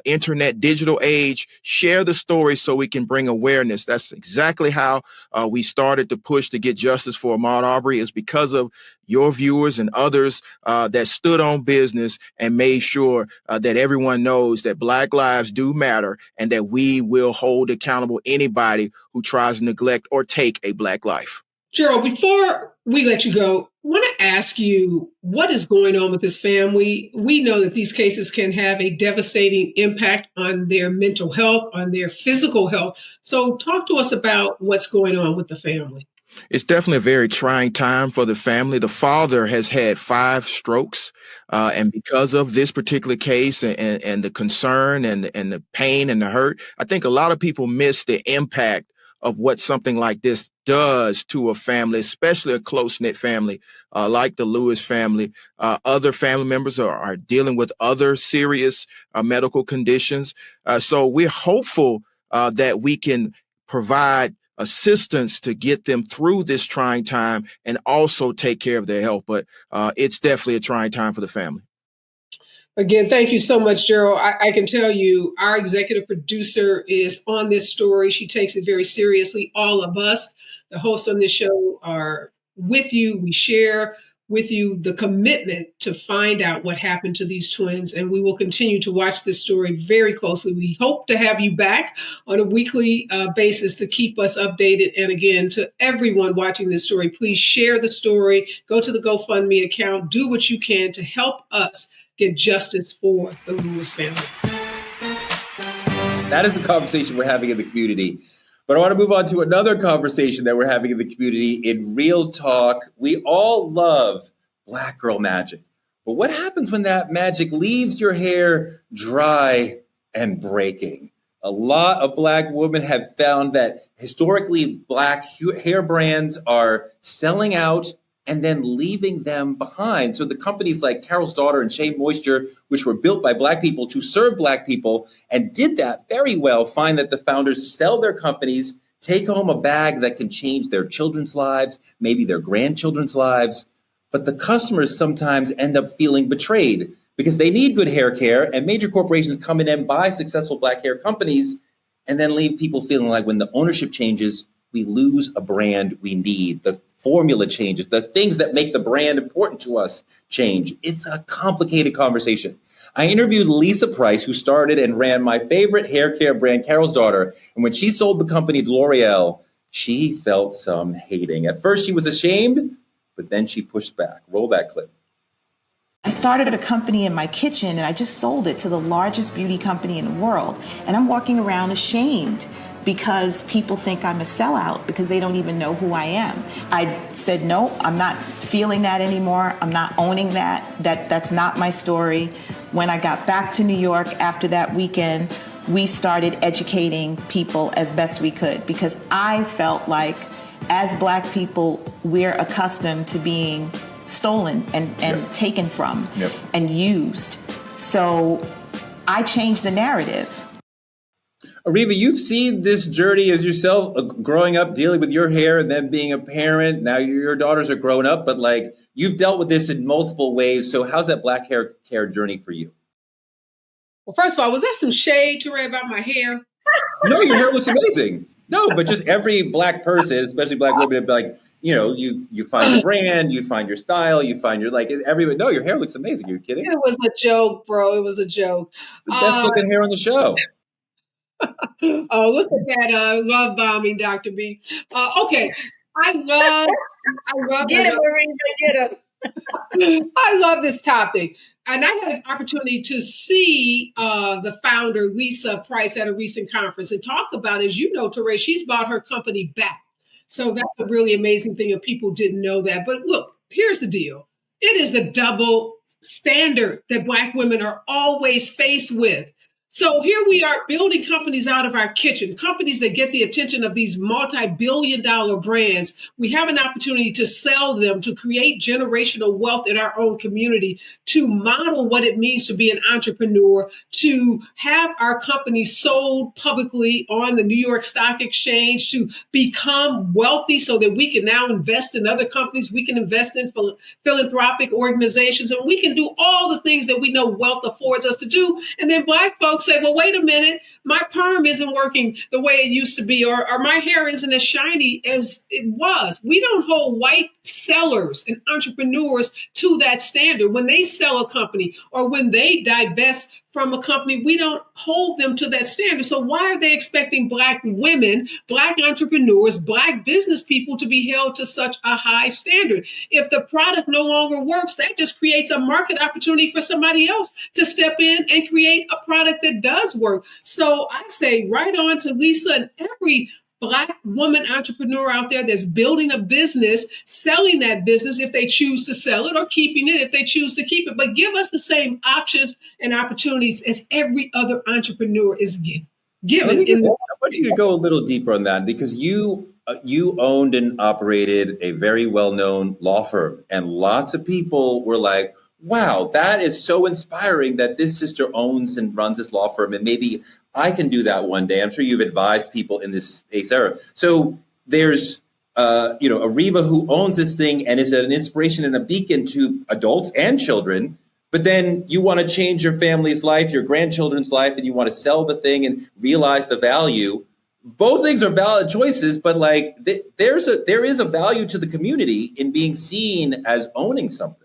internet digital age. Share the story so we can bring awareness. That's exactly how we started to push to get justice for Ahmaud Arbery, is because of your viewers and others that stood on business and made sure that everyone knows that Black lives do matter and that we will hold accountable anybody who tries to neglect or take a Black life. Gerald, before we let you go, I want to ask you what is going on with this family. We know that these cases can have a devastating impact on their mental health, on their physical health. So talk to us about what's going on with the family. It's definitely a very trying time for the family. The father has had 5 strokes. And because of this particular case and the concern and the pain and the hurt, I think a lot of people miss the impact of what something like this does to a family, especially a close-knit family like the Lewis family. Other family members are dealing with other serious medical conditions. So we're hopeful that we can provide assistance to get them through this trying time and also take care of their health. But it's definitely a trying time for the family. Again, thank you so much, Gerald. I can tell you our executive producer is on this story. She takes it very seriously. All of us, the hosts on this show, are with you. We share with you the commitment to find out what happened to these twins, and we will continue to watch this story very closely. We hope to have you back on a weekly basis to keep us updated. And again, to everyone watching this story, please share the story, go to the GoFundMe account, do what you can to help us get justice for the Lewis family. That is the conversation we're having in the community. But I want to move on to another conversation that we're having in the community in Real Talk. We all love Black girl magic. But what happens when that magic leaves your hair dry and breaking? A lot of Black women have found that historically Black hair brands are selling out and then leaving them behind. So the companies like Carol's Daughter and Shea Moisture, which were built by Black people to serve Black people and did that very well, find that the founders sell their companies, take home a bag that can change their children's lives, maybe their grandchildren's lives. But the customers sometimes end up feeling betrayed because they need good hair care, and major corporations come in and buy successful Black hair companies and then leave people feeling like when the ownership changes, we lose a brand we need. The formula changes, the things that make the brand important to us change. It's a complicated conversation. I interviewed Lisa Price, who started and ran my favorite hair care brand, Carol's Daughter. And when she sold the company to L'Oreal, she felt some hating. At first, she was ashamed, but then she pushed back. Roll that clip. I started a company in my kitchen and I just sold it to the largest beauty company in the world. And I'm walking around ashamed because people think I'm a sellout because they don't even know who I am. I said, no, I'm not feeling that anymore. I'm not owning that. That's not my story. When I got back to New York after that weekend, we started educating people as best we could because I felt like as Black people, we're accustomed to being stolen and taken from and used. So I changed the narrative. Ariva, you've seen this journey as yourself, growing up, dealing with your hair and then being a parent. Now your daughters are grown up, but like you've dealt with this in multiple ways. So how's that Black hair care journey for you? Well, first of all, was that some shade, Touré, about my hair? No, your hair looks amazing. No, but just every Black person, especially Black women, like, you know, you find your brand, you find your style, you find your, like, everybody, no, your hair looks amazing. Are you kidding? It was a joke, bro. It was a joke. The best looking hair on the show. Oh, look at that love bombing, Dr. B. Okay. I love Get him, Marina, get him. I love this topic. And I had an opportunity to see the founder, Lisa Price, at a recent conference and talk about, as you know, Touré, she's bought her company back. So that's a really amazing thing if people didn't know that. But look, here's the deal. It is the double standard that Black women are always faced with. So here we are building companies out of our kitchen, companies that get the attention of these multi-billion-dollar brands. We have an opportunity to sell them, to create generational wealth in our own community, to model what it means to be an entrepreneur, to have our company sold publicly on the New York Stock Exchange, to become wealthy so that we can now invest in other companies. We can invest in philanthropic organizations, and we can do all the things that we know wealth affords us to do. And then Black folks say, well, wait a minute, my perm isn't working the way it used to be, or my hair isn't as shiny as it was. We don't hold white sellers and entrepreneurs to that standard. When they sell a company or when they divest from a company, we don't hold them to that standard. So why are they expecting Black women, Black entrepreneurs, Black business people to be held to such a high standard? If the product no longer works, that just creates a market opportunity for somebody else to step in and create a product that does work. So I say right on to Lisa and every Black woman entrepreneur out there that's building a business, selling that business if they choose to sell it, or keeping it if they choose to keep it. But give us the same options and opportunities as every other entrepreneur is given. given I in the want you to go a little deeper on that because you owned and operated a very well-known law firm, and lots of people were like, "Wow, that is so inspiring that this sister owns and runs this law firm, and maybe I can do that one day." I'm sure you've advised people in this space era. So there's Ariva who owns this thing and is an inspiration and a beacon to adults and children. But then you want to change your family's life, your grandchildren's life, and you want to sell the thing and realize the value. Both things are valid choices, but like there is a value to the community in being seen as owning something.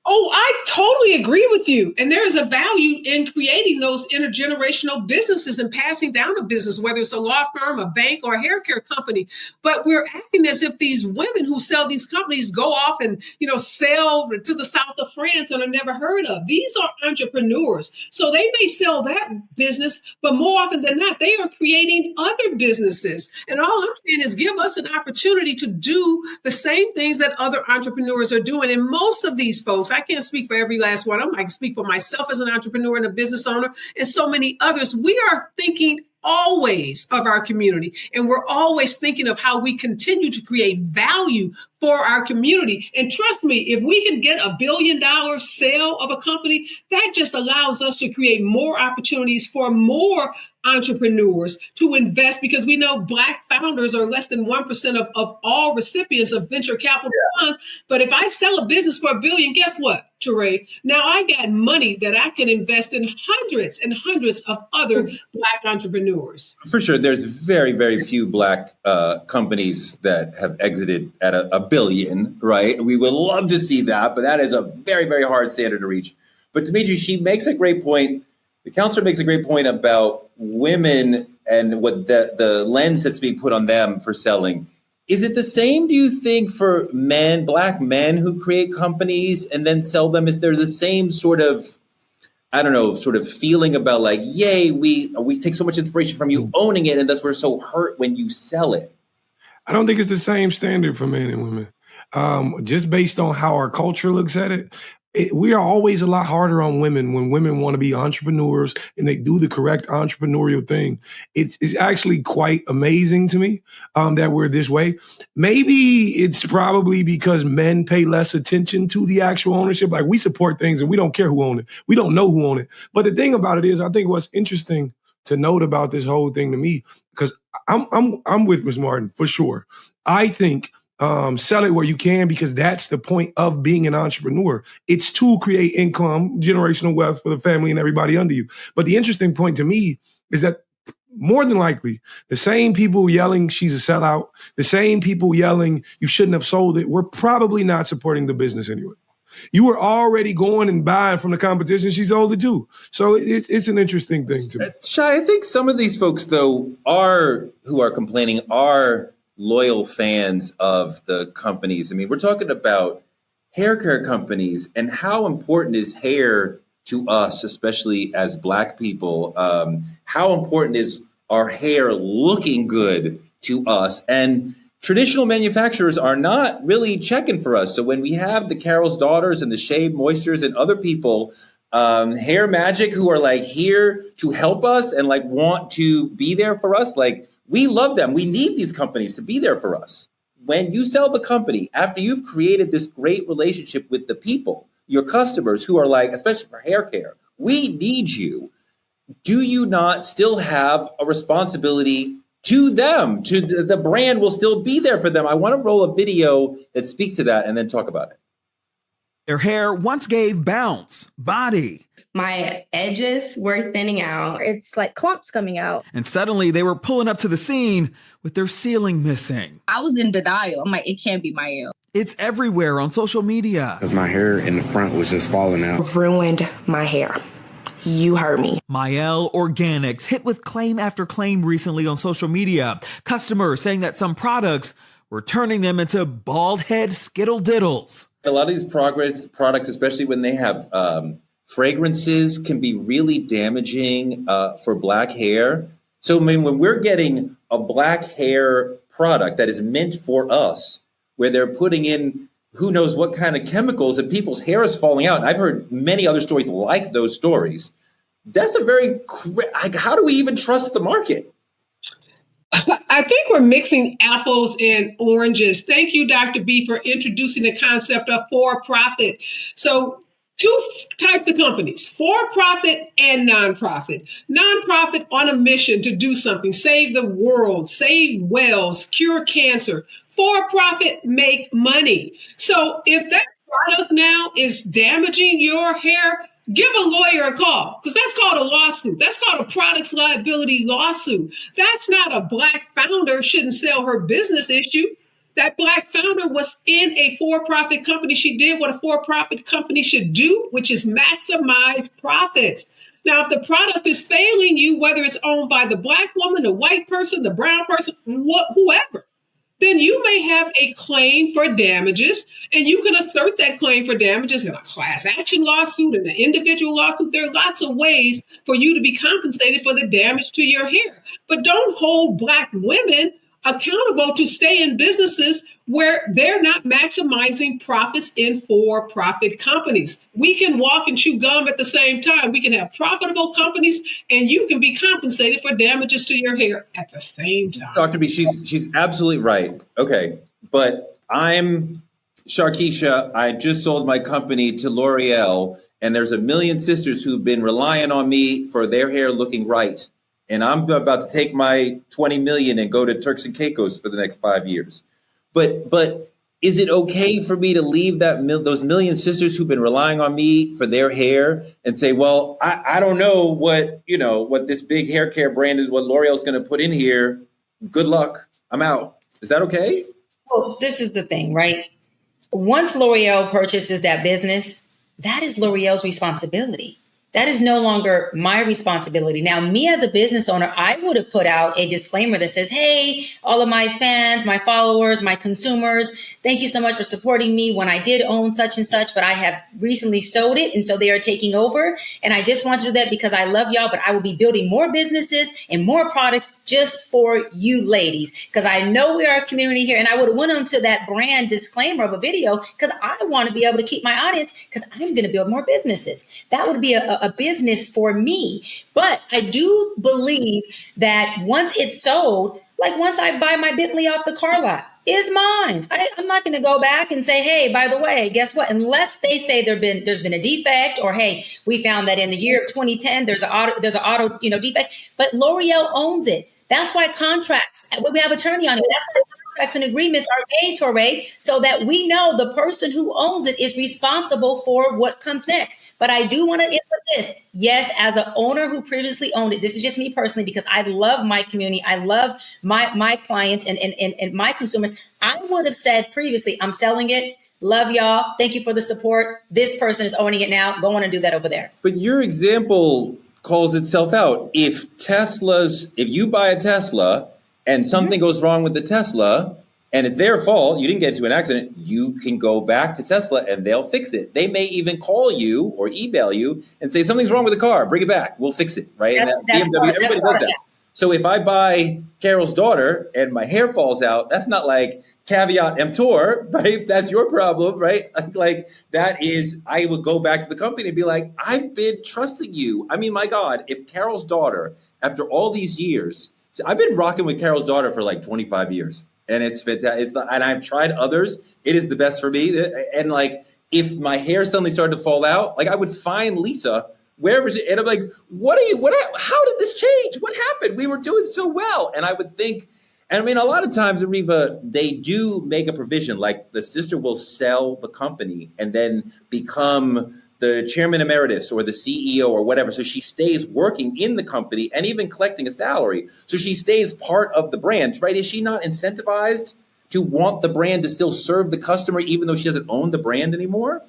Oh, I totally agree with you. And there is a value in creating those intergenerational businesses and passing down a business, whether it's a law firm, a bank, or a hair care company. But we're acting as if these women who sell these companies go off and, sell to the south of France and are never heard of. These are entrepreneurs. So they may sell that business, but more often than not, they are creating other businesses. And all I'm saying is give us an opportunity to do the same things that other entrepreneurs are doing. And most of these folks, I can't speak for every last one of them. I can speak for myself as an entrepreneur and a business owner and so many others. We are thinking always of our community, and we're always thinking of how we continue to create value for our community. And trust me, if we can get $1 billion sale of a company, that just allows us to create more opportunities for more entrepreneurs to invest, because we know Black founders are less than 1% of all recipients of venture capital funds. But if I sell a business for $1 billion, guess what, Teray? Now I got money that I can invest in hundreds and hundreds of other Black entrepreneurs. For sure, there's very, very few Black companies that have exited at a billion, right? We would love to see that, but that is a very, very hard standard to reach. But Dimitri, she makes a great point. The counselor makes a great point about women and what the lens that's being put on them for selling. Is it the same, do you think, for men, Black men who create companies and then sell them? Is there the same sort of, sort of feeling about like, yay, we take so much inspiration from you owning it, and thus we're so hurt when you sell it? I don't think it's the same standard for men and women. Just based on how our culture looks at it, we are always a lot harder on women when women want to be entrepreneurs and they do the correct entrepreneurial thing. It's actually quite amazing to me that we're this way. Maybe it's probably because men pay less attention to the actual ownership. Like we support things and we don't care who owns it. We don't know who owns it. But the thing about it is, I think what's interesting to note about this whole thing to me, because I'm with Ms. Martin for sure. I think sell it where you can, because that's the point of being an entrepreneur. It's to create income, generational wealth for the family and everybody under you. But the interesting point to me is that more than likely, the same people yelling she's a sellout, the same people yelling you shouldn't have sold it, were probably not supporting the business anyway. You were already going and buying from the competition. She sold it too. So it's an interesting thing to me. Shai, I think some of these folks, though, who are complaining are loyal fans of the companies. I mean, we're talking about hair care companies, and how important is hair to us, especially as Black people? How important is our hair looking good to us? And traditional manufacturers are not really checking for us. So when we have the Carol's Daughters and the Shea Moistures and other people, Hair Magic, who are like here to help us and like want to be there for us, like we love them. We need these companies to be there for us. When you sell the company, after you've created this great relationship with the people, your customers who are like, especially for hair care, we need you. Do you not still have a responsibility to them? To the brand will still be there for them. I want to roll a video that speaks to that and then talk about it. Their hair once gave bounce, body. My edges were thinning out. It's like clumps coming out. And suddenly they were pulling up to the scene with their ceiling missing. I was in denial. I'm like, it can't be Mael. It's everywhere on social media. Because my hair in the front was just falling out. Ruined my hair. You heard me. Mael Organics hit with claim after claim recently on social media. Customers saying that some products were turning them into bald head skittle diddles. A lot of these products, especially when they have fragrances, can be really damaging for Black hair. So I mean, when we're getting a Black hair product that is meant for us, where they're putting in who knows what kind of chemicals and people's hair is falling out. And I've heard many other stories like those stories. That's a very, how do we even trust the market? I think we're mixing apples and oranges. Thank you, Dr. B, for introducing the concept of for-profit. So two types of companies, for-profit and nonprofit. Nonprofit on a mission to do something, save the world, save whales, cure cancer. For-profit, make money. So if that product now is damaging your hair, give a lawyer a call, because that's called a lawsuit. That's called a products liability lawsuit. That's not a Black founder shouldn't sell her business issue. That Black founder was in a for-profit company. She did what a for-profit company should do, which is maximize profits. Now, if the product is failing you, whether it's owned by the Black woman, the white person, the brown person, whoever, then you may have a claim for damages, and you can assert that claim for damages in a class action lawsuit, in an individual lawsuit. There are lots of ways for you to be compensated for the damage to your hair. But don't hold Black women accountable to stay in businesses where they're not maximizing profits in for-profit companies. We can walk and chew gum at the same time. We can have profitable companies, and you can be compensated for damages to your hair at the same time. Dr. B, she's absolutely right. Okay, but I'm Sharkeisha. I just sold my company to L'Oreal, and there's a million sisters who've been relying on me for their hair looking right. And I'm about to take my 20 million and go to Turks and Caicos for the next 5 years. But is it okay for me to leave those million sisters who've been relying on me for their hair and say, well, I don't know what this big hair care brand is, what L'Oreal's going to put in here. Good luck. I'm out. Is that okay? Well, this is the thing, right? Once L'Oreal purchases that business, that is L'Oreal's responsibility. That is no longer my responsibility. Now, me as a business owner, I would have put out a disclaimer that says, hey, all of my fans, my followers, my consumers, thank you so much for supporting me when I did own such and such, but I have recently sold it. And so they are taking over. And I just want to do that because I love y'all, but I will be building more businesses and more products just for you ladies, because I know we are a community here. And I would have went onto that brand disclaimer of a video because I want to be able to keep my audience, because I'm going to build more businesses. That would be a business for me. But I do believe that once it's sold, like once I buy my Bentley off the car lot, is mine. I'm not going to go back and say, hey, by the way, guess what? Unless they say there's been a defect, or hey, we found that in the year of 2010 there's an auto defect. But L'Oreal owns it. That's why contracts. We have attorney on it. That's why contracts and agreements are made, Torre, so that we know the person who owns it is responsible for what comes next. But I do want to input this. Yes, as an owner who previously owned it, this is just me personally, because I love my community. I love my clients and my consumers. I would have said previously, I'm selling it. Love y'all. Thank you for the support. This person is owning it now. Go on and do that over there. But your example calls itself out. If you buy a Tesla and something goes wrong with the Tesla and it's their fault, you didn't get into an accident, you can go back to Tesla and they'll fix it. They may even call you or email you and say, something's wrong with the car, bring it back, we'll fix it, right? Everybody does that. So if I buy Carol's daughter and my hair falls out, that's not like caveat emptor, right? That's your problem, right? Like that is, I would go back to the company and be like, I've been trusting you. I mean, my God, if Carol's daughter, after all these years, I've been rocking with Carol's daughter for like 25 years and it's fantastic. And I've tried others. It is the best for me. And like, if my hair suddenly started to fall out, like I would find Lisa wherever she, and I'm like, how did this change? What happened? We were doing so well. And I would think, and I mean, a lot of times, Ariva, they do make a provision, like the sister will sell the company and then become the chairman emeritus or the CEO or whatever. So she stays working in the company and even collecting a salary. So she stays part of the brand, right? Is she not incentivized to want the brand to still serve the customer, even though she doesn't own the brand anymore?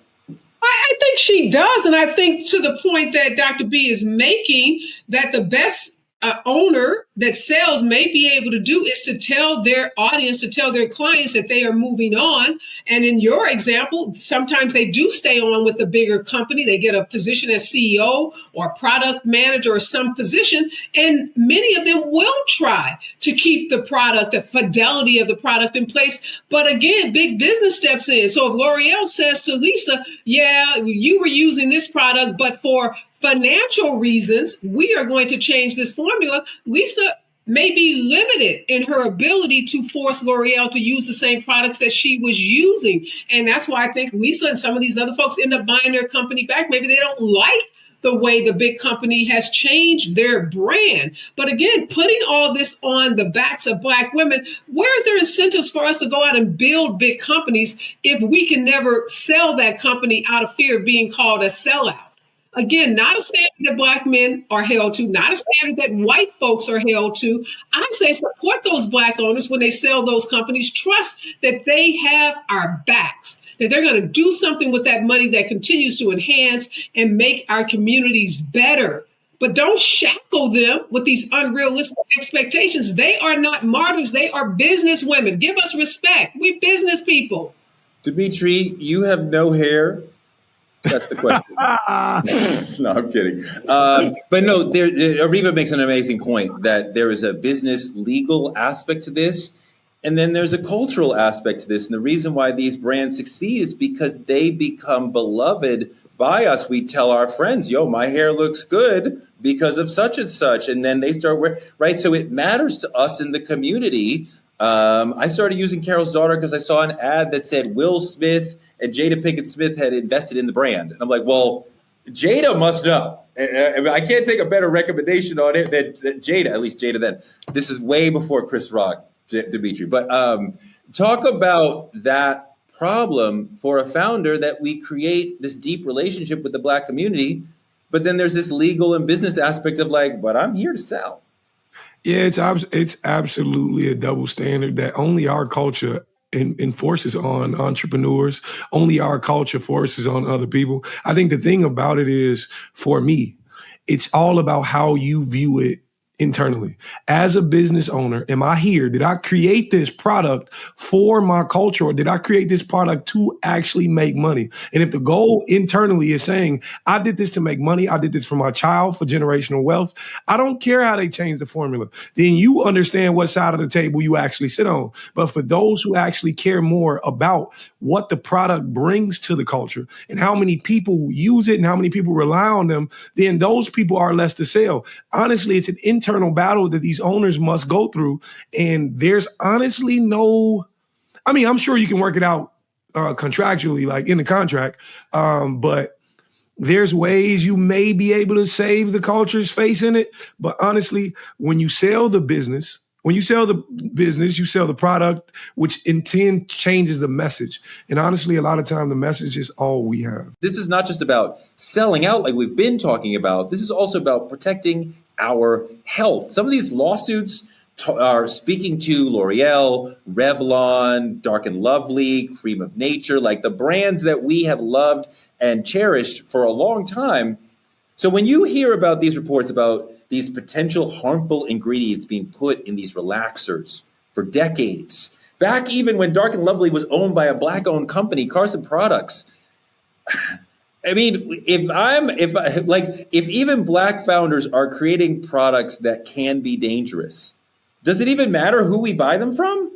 I think she does. And I think to the point that Dr. B is making, that the best owner that sells may be able to do is to tell their audience, to tell their clients that they are moving on. And in your example, sometimes they do stay on with the bigger company. They get a position as CEO or product manager or some position. And many of them will try to keep the product, the fidelity of the product in place. But again, big business steps in. So if L'Oreal says to Lisa, yeah, you were using this product, but for financial reasons, we are going to change this formula. Lisa may be limited in her ability to force L'Oreal to use the same products that she was using. And that's why I think Lisa and some of these other folks end up buying their company back. Maybe they don't like the way the big company has changed their brand. But again, putting all this on the backs of Black women, where's their incentives for us to go out and build big companies if we can never sell that company out of fear of being called a sellout? Again, not a standard that Black men are held to, not a standard that white folks are held to. I say support those Black owners when they sell those companies. Trust that they have our backs, that they're going to do something with that money that continues to enhance and make our communities better. But don't shackle them with these unrealistic expectations. They are not martyrs. They are business women. Give us respect. We're business people. Dimitri, you have no hair. That's the question. No, I'm kidding. But no, Ariva makes an amazing point that there is a business legal aspect to this, and then there's a cultural aspect to this. And the reason why these brands succeed is because they become beloved by us. We tell our friends, yo, my hair looks good because of such and such. And then they start wearing, right? So it matters to us in the community. I started using Carol's Daughter because I saw an ad that said Will Smith and Jada Pinkett Smith had invested in the brand. And I'm like, well, Jada must know. I can't take a better recommendation on it than Jada, at least Jada then. This is way before Chris Rock, Dimitri. But talk about that problem for a founder that we create this deep relationship with the Black community, but then there's this legal and business aspect of like, but I'm here to sell. Yeah, it's absolutely a double standard that only our culture enforces on entrepreneurs. Only our culture forces on other people. I think the thing about it is, for me, it's all about how you view it internally. As a business owner, am I here? Did I create this product for my culture, or did I create this product to actually make money? And if the goal internally is saying, I did this to make money, I did this for my child, for generational wealth, I don't care how they change the formula, then you understand what side of the table you actually sit on. But for those who actually care more about what the product brings to the culture and how many people use it and how many people rely on them, then those people are less to sell. Honestly, it's an internal battle that these owners must go through. And there's honestly I'm sure you can work it out contractually, like in the contract. But there's ways you may be able to save the culture's face in it. But honestly, when you sell the business, you sell the product, which in turn changes the message. And honestly, a lot of time the message is all we have. This is not just about selling out like we've been talking about. This is also about protecting our health. Some of these lawsuits are speaking to L'Oreal, Revlon, Dark and Lovely, Cream of Nature, like the brands that we have loved and cherished for a long time. So when you hear about these reports about these potential harmful ingredients being put in these relaxers for decades, back even when Dark and Lovely was owned by a Black-owned company, Carson Products, I mean, if even Black founders are creating products that can be dangerous, does it even matter who we buy them from?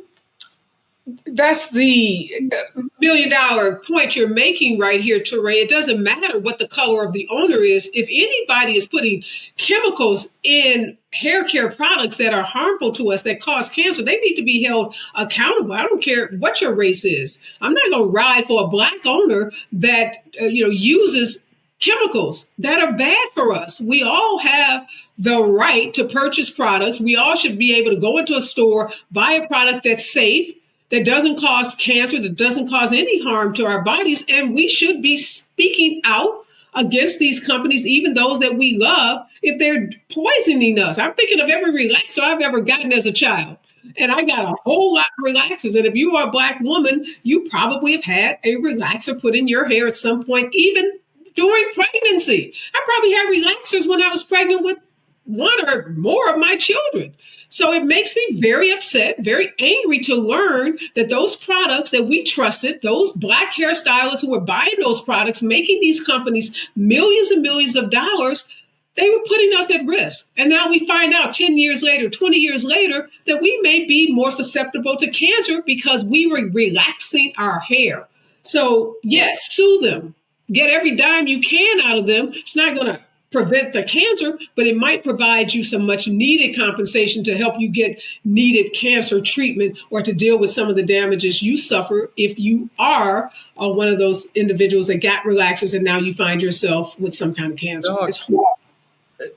That's the $1 million point you're making right here, Teray. It doesn't matter what the color of the owner is. If anybody is putting chemicals in hair care products that are harmful to us, that cause cancer, they need to be held accountable. I don't care what your race is. I'm not going to ride for a Black owner that uses chemicals that are bad for us. We all have the right to purchase products. We all should be able to go into a store, buy a product that's safe, that doesn't cause cancer, that doesn't cause any harm to our bodies. And we should be speaking out against these companies, even those that we love, if they're poisoning us. I'm thinking of every relaxer I've ever gotten as a child. And I got a whole lot of relaxers. And if you are a Black woman, you probably have had a relaxer put in your hair at some point, even during pregnancy. I probably had relaxers when I was pregnant with one or more of my children. So it makes me very upset, very angry to learn that those products that we trusted, those Black hairstylists who were buying those products, making these companies millions and millions of dollars, they were putting us at risk. And now we find out 10 years later, 20 years later, that we may be more susceptible to cancer because we were relaxing our hair. So yes, sue them. Get every dime you can out of them. It's not going to prevent the cancer, but it might provide you some much needed compensation to help you get needed cancer treatment or to deal with some of the damages you suffer if you are one of those individuals that got relaxers and now you find yourself with some kind of cancer.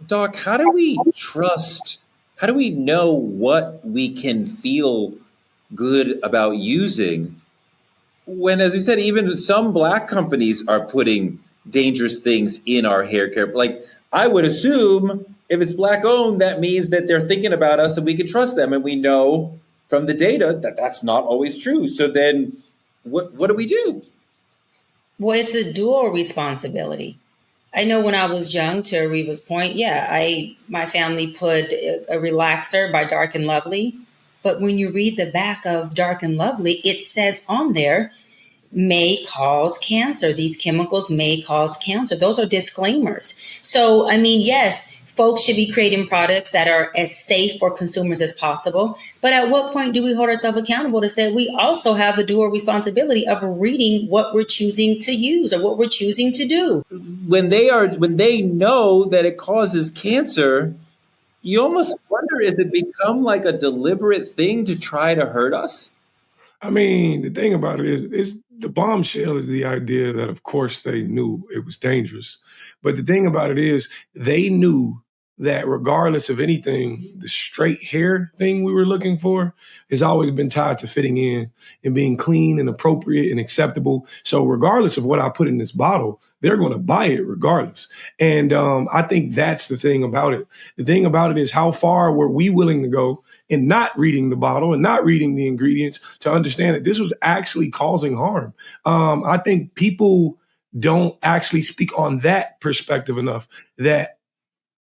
Doc, how do we know what we can feel good about using when, as you said, even some Black companies are putting dangerous things in our hair care? Like, I would assume if it's Black owned, that means that they're thinking about us and we can trust them. And we know from the data that that's not always true. So then what do we do? Well, it's a dual responsibility. I know when I was young, to Ariva's point, my family put a relaxer by Dark and Lovely. But when you read the back of Dark and Lovely, it says on there, may cause cancer. These chemicals may cause cancer. Those are disclaimers. So, I mean, yes, folks should be creating products that are as safe for consumers as possible. But at what point do we hold ourselves accountable to say we also have the dual responsibility of reading what we're choosing to use or what we're choosing to do? When they know that it causes cancer, you almost wonder, is it become like a deliberate thing to try to hurt us? I mean, the thing about it is the bombshell is the idea that, of course, they knew it was dangerous. But the thing about it is they knew that regardless of anything, the straight hair thing we were looking for has always been tied to fitting in and being clean and appropriate and acceptable. So regardless of what I put in this bottle, they're going to buy it regardless. And I think that's the thing about it. The thing about it is, how far were we willing to go in not reading the bottle and not reading the ingredients to understand that this was actually causing harm? I think people don't actually speak on that perspective enough, that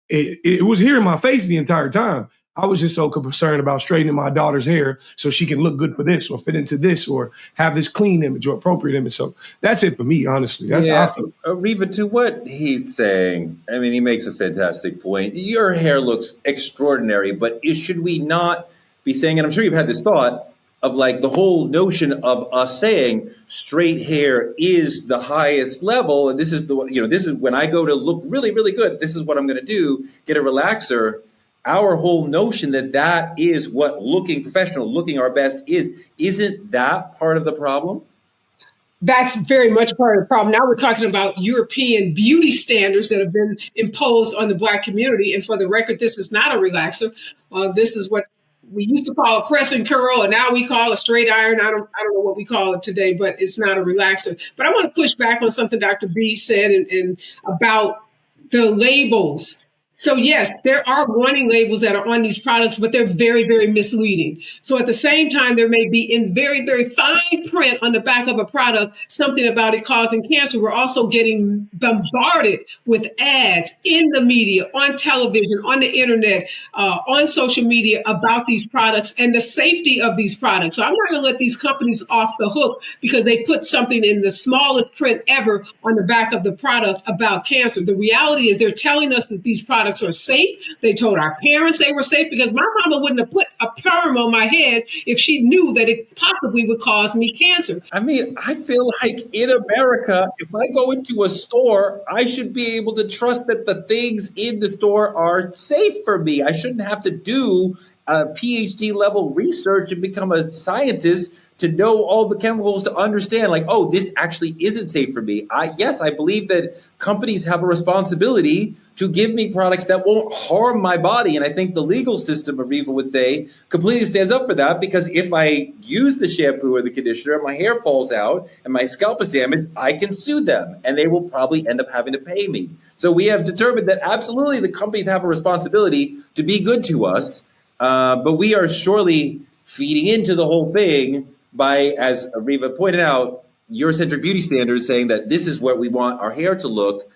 it was here in my face the entire time. I was just so concerned about straightening my daughter's hair so she can look good for this or fit into this or have this clean image or appropriate image. So that's it for me, honestly. That's how I feel. Ariva, to what he's saying, I mean, he makes a fantastic point. Your hair looks extraordinary, but should we not be saying, and I'm sure you've had this thought, of like the whole notion of us saying straight hair is the highest level, and this is this is when I go to look really, really good, this is what I'm going to do, get a relaxer. Our whole notion that is what looking professional, looking our best isn't that part of the problem? That's very much part of the problem. Now we're talking about European beauty standards that have been imposed on the Black community. And for the record, this is not a relaxer. This is what we used to call a press and curl, and now we call a straight iron. I don't know what we call it today, but it's not a relaxer. But I want to push back on something Dr. B said and about the labels. So yes, there are warning labels that are on these products, but they're very, very misleading. So at the same time, there may be in very, very fine print on the back of a product, something about it causing cancer. We're also getting bombarded with ads in the media, on television, on the internet, on social media about these products and the safety of these products. So I'm not going to let these companies off the hook because they put something in the smallest print ever on the back of the product about cancer. The reality is they're telling us that these products are safe. They told our parents they were safe because my mama wouldn't have put a perm on my head if she knew that it possibly would cause me cancer. I mean, I feel like in America, if I go into a store, I should be able to trust that the things in the store are safe for me. I shouldn't have to do a PhD level research and become a scientist to know all the chemicals to understand, like, oh, this actually isn't safe for me. Yes, I believe that companies have a responsibility to give me products that won't harm my body. And I think the legal system, Ariva would say, completely stands up for that, because if I use the shampoo or the conditioner and my hair falls out and my scalp is damaged, I can sue them and they will probably end up having to pay me. So we have determined that absolutely the companies have a responsibility to be good to us, but we are surely feeding into the whole thing by, as Ariva pointed out, Eurocentric beauty standards saying that this is what we want our hair to look.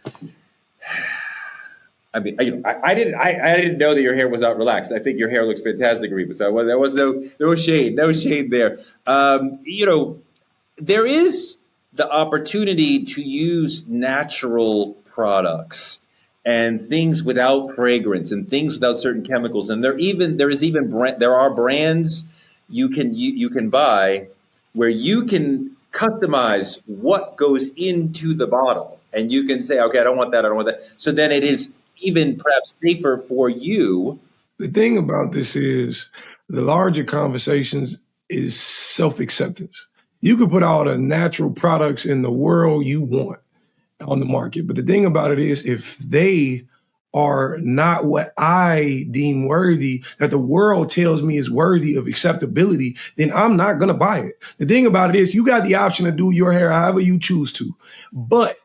I mean, I didn't know that your hair was not relaxed. I think your hair looks fantastic, Ariva. So there was no shade there. There is the opportunity to use natural products and things without fragrance and things without certain chemicals. And there are brands you can buy where you can customize what goes into the bottle, and you can say, okay, I don't want that. So then it is even perhaps safer for you. The thing about this is the larger conversations is self-acceptance. You can put all the natural products in the world you want on the market. But the thing about it is if they are not what I deem worthy, that the world tells me is worthy of acceptability, then I'm not going to buy it. The thing about it is you got the option to do your hair however you choose to. But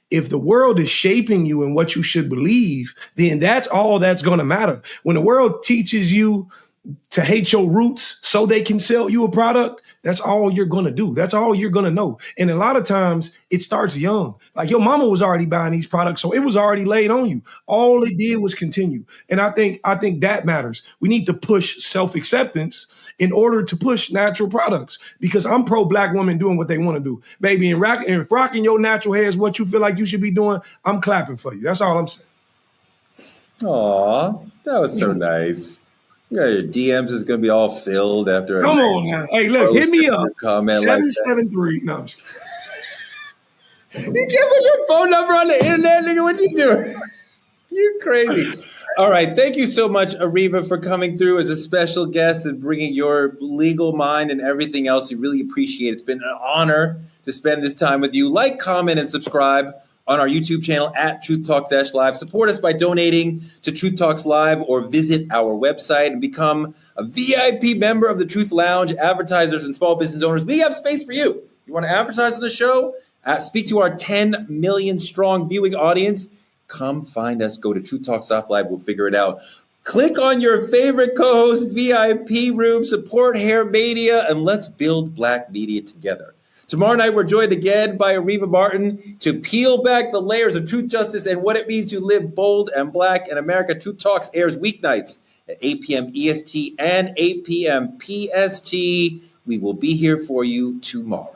if the world is shaping you in what you should believe, then that's all that's going to matter. When the world teaches you to hate your roots so they can sell you a product, that's all you're going to do. That's all you're going to know. And a lot of times it starts young. Like your mama was already buying these products, so it was already laid on you. All it did was continue. And I think that matters. We need to push self-acceptance in order to push natural products, because I'm pro Black women doing what they want to do. Baby, and rocking your natural hair is what you feel like you should be doing, I'm clapping for you. That's all I'm saying. Aw, that was so nice. Yeah, your DMs is gonna be all filled after. Come on now. Hey, look, hit me up. Comment 773. No, I'm just kidding. You can't put your phone number on the internet, nigga. What you doing? You crazy. All right. Thank you so much, Ariva, for coming through as a special guest and bringing your legal mind and everything else. We really appreciate it. It's been an honor to spend this time with you. Like, comment, and subscribe on our YouTube channel at Truth Talk Live. Support us by donating to Truth Talks Live or visit our website and become a VIP member of the Truth Lounge. Advertisers and small business owners, we have space for you. You want to advertise on the show? Speak to our 10 million strong viewing audience. Come find us. Go to Truth Talks Live. We'll figure it out. Click on your favorite co-host VIP room. Support Hair Media, and let's build Black media together. Tomorrow night, we're joined again by Ariva Martin to peel back the layers of truth, justice, and what it means to live bold and Black in America. Truth Talks airs weeknights at 8 p.m. EST and 8 p.m. PST. We will be here for you tomorrow.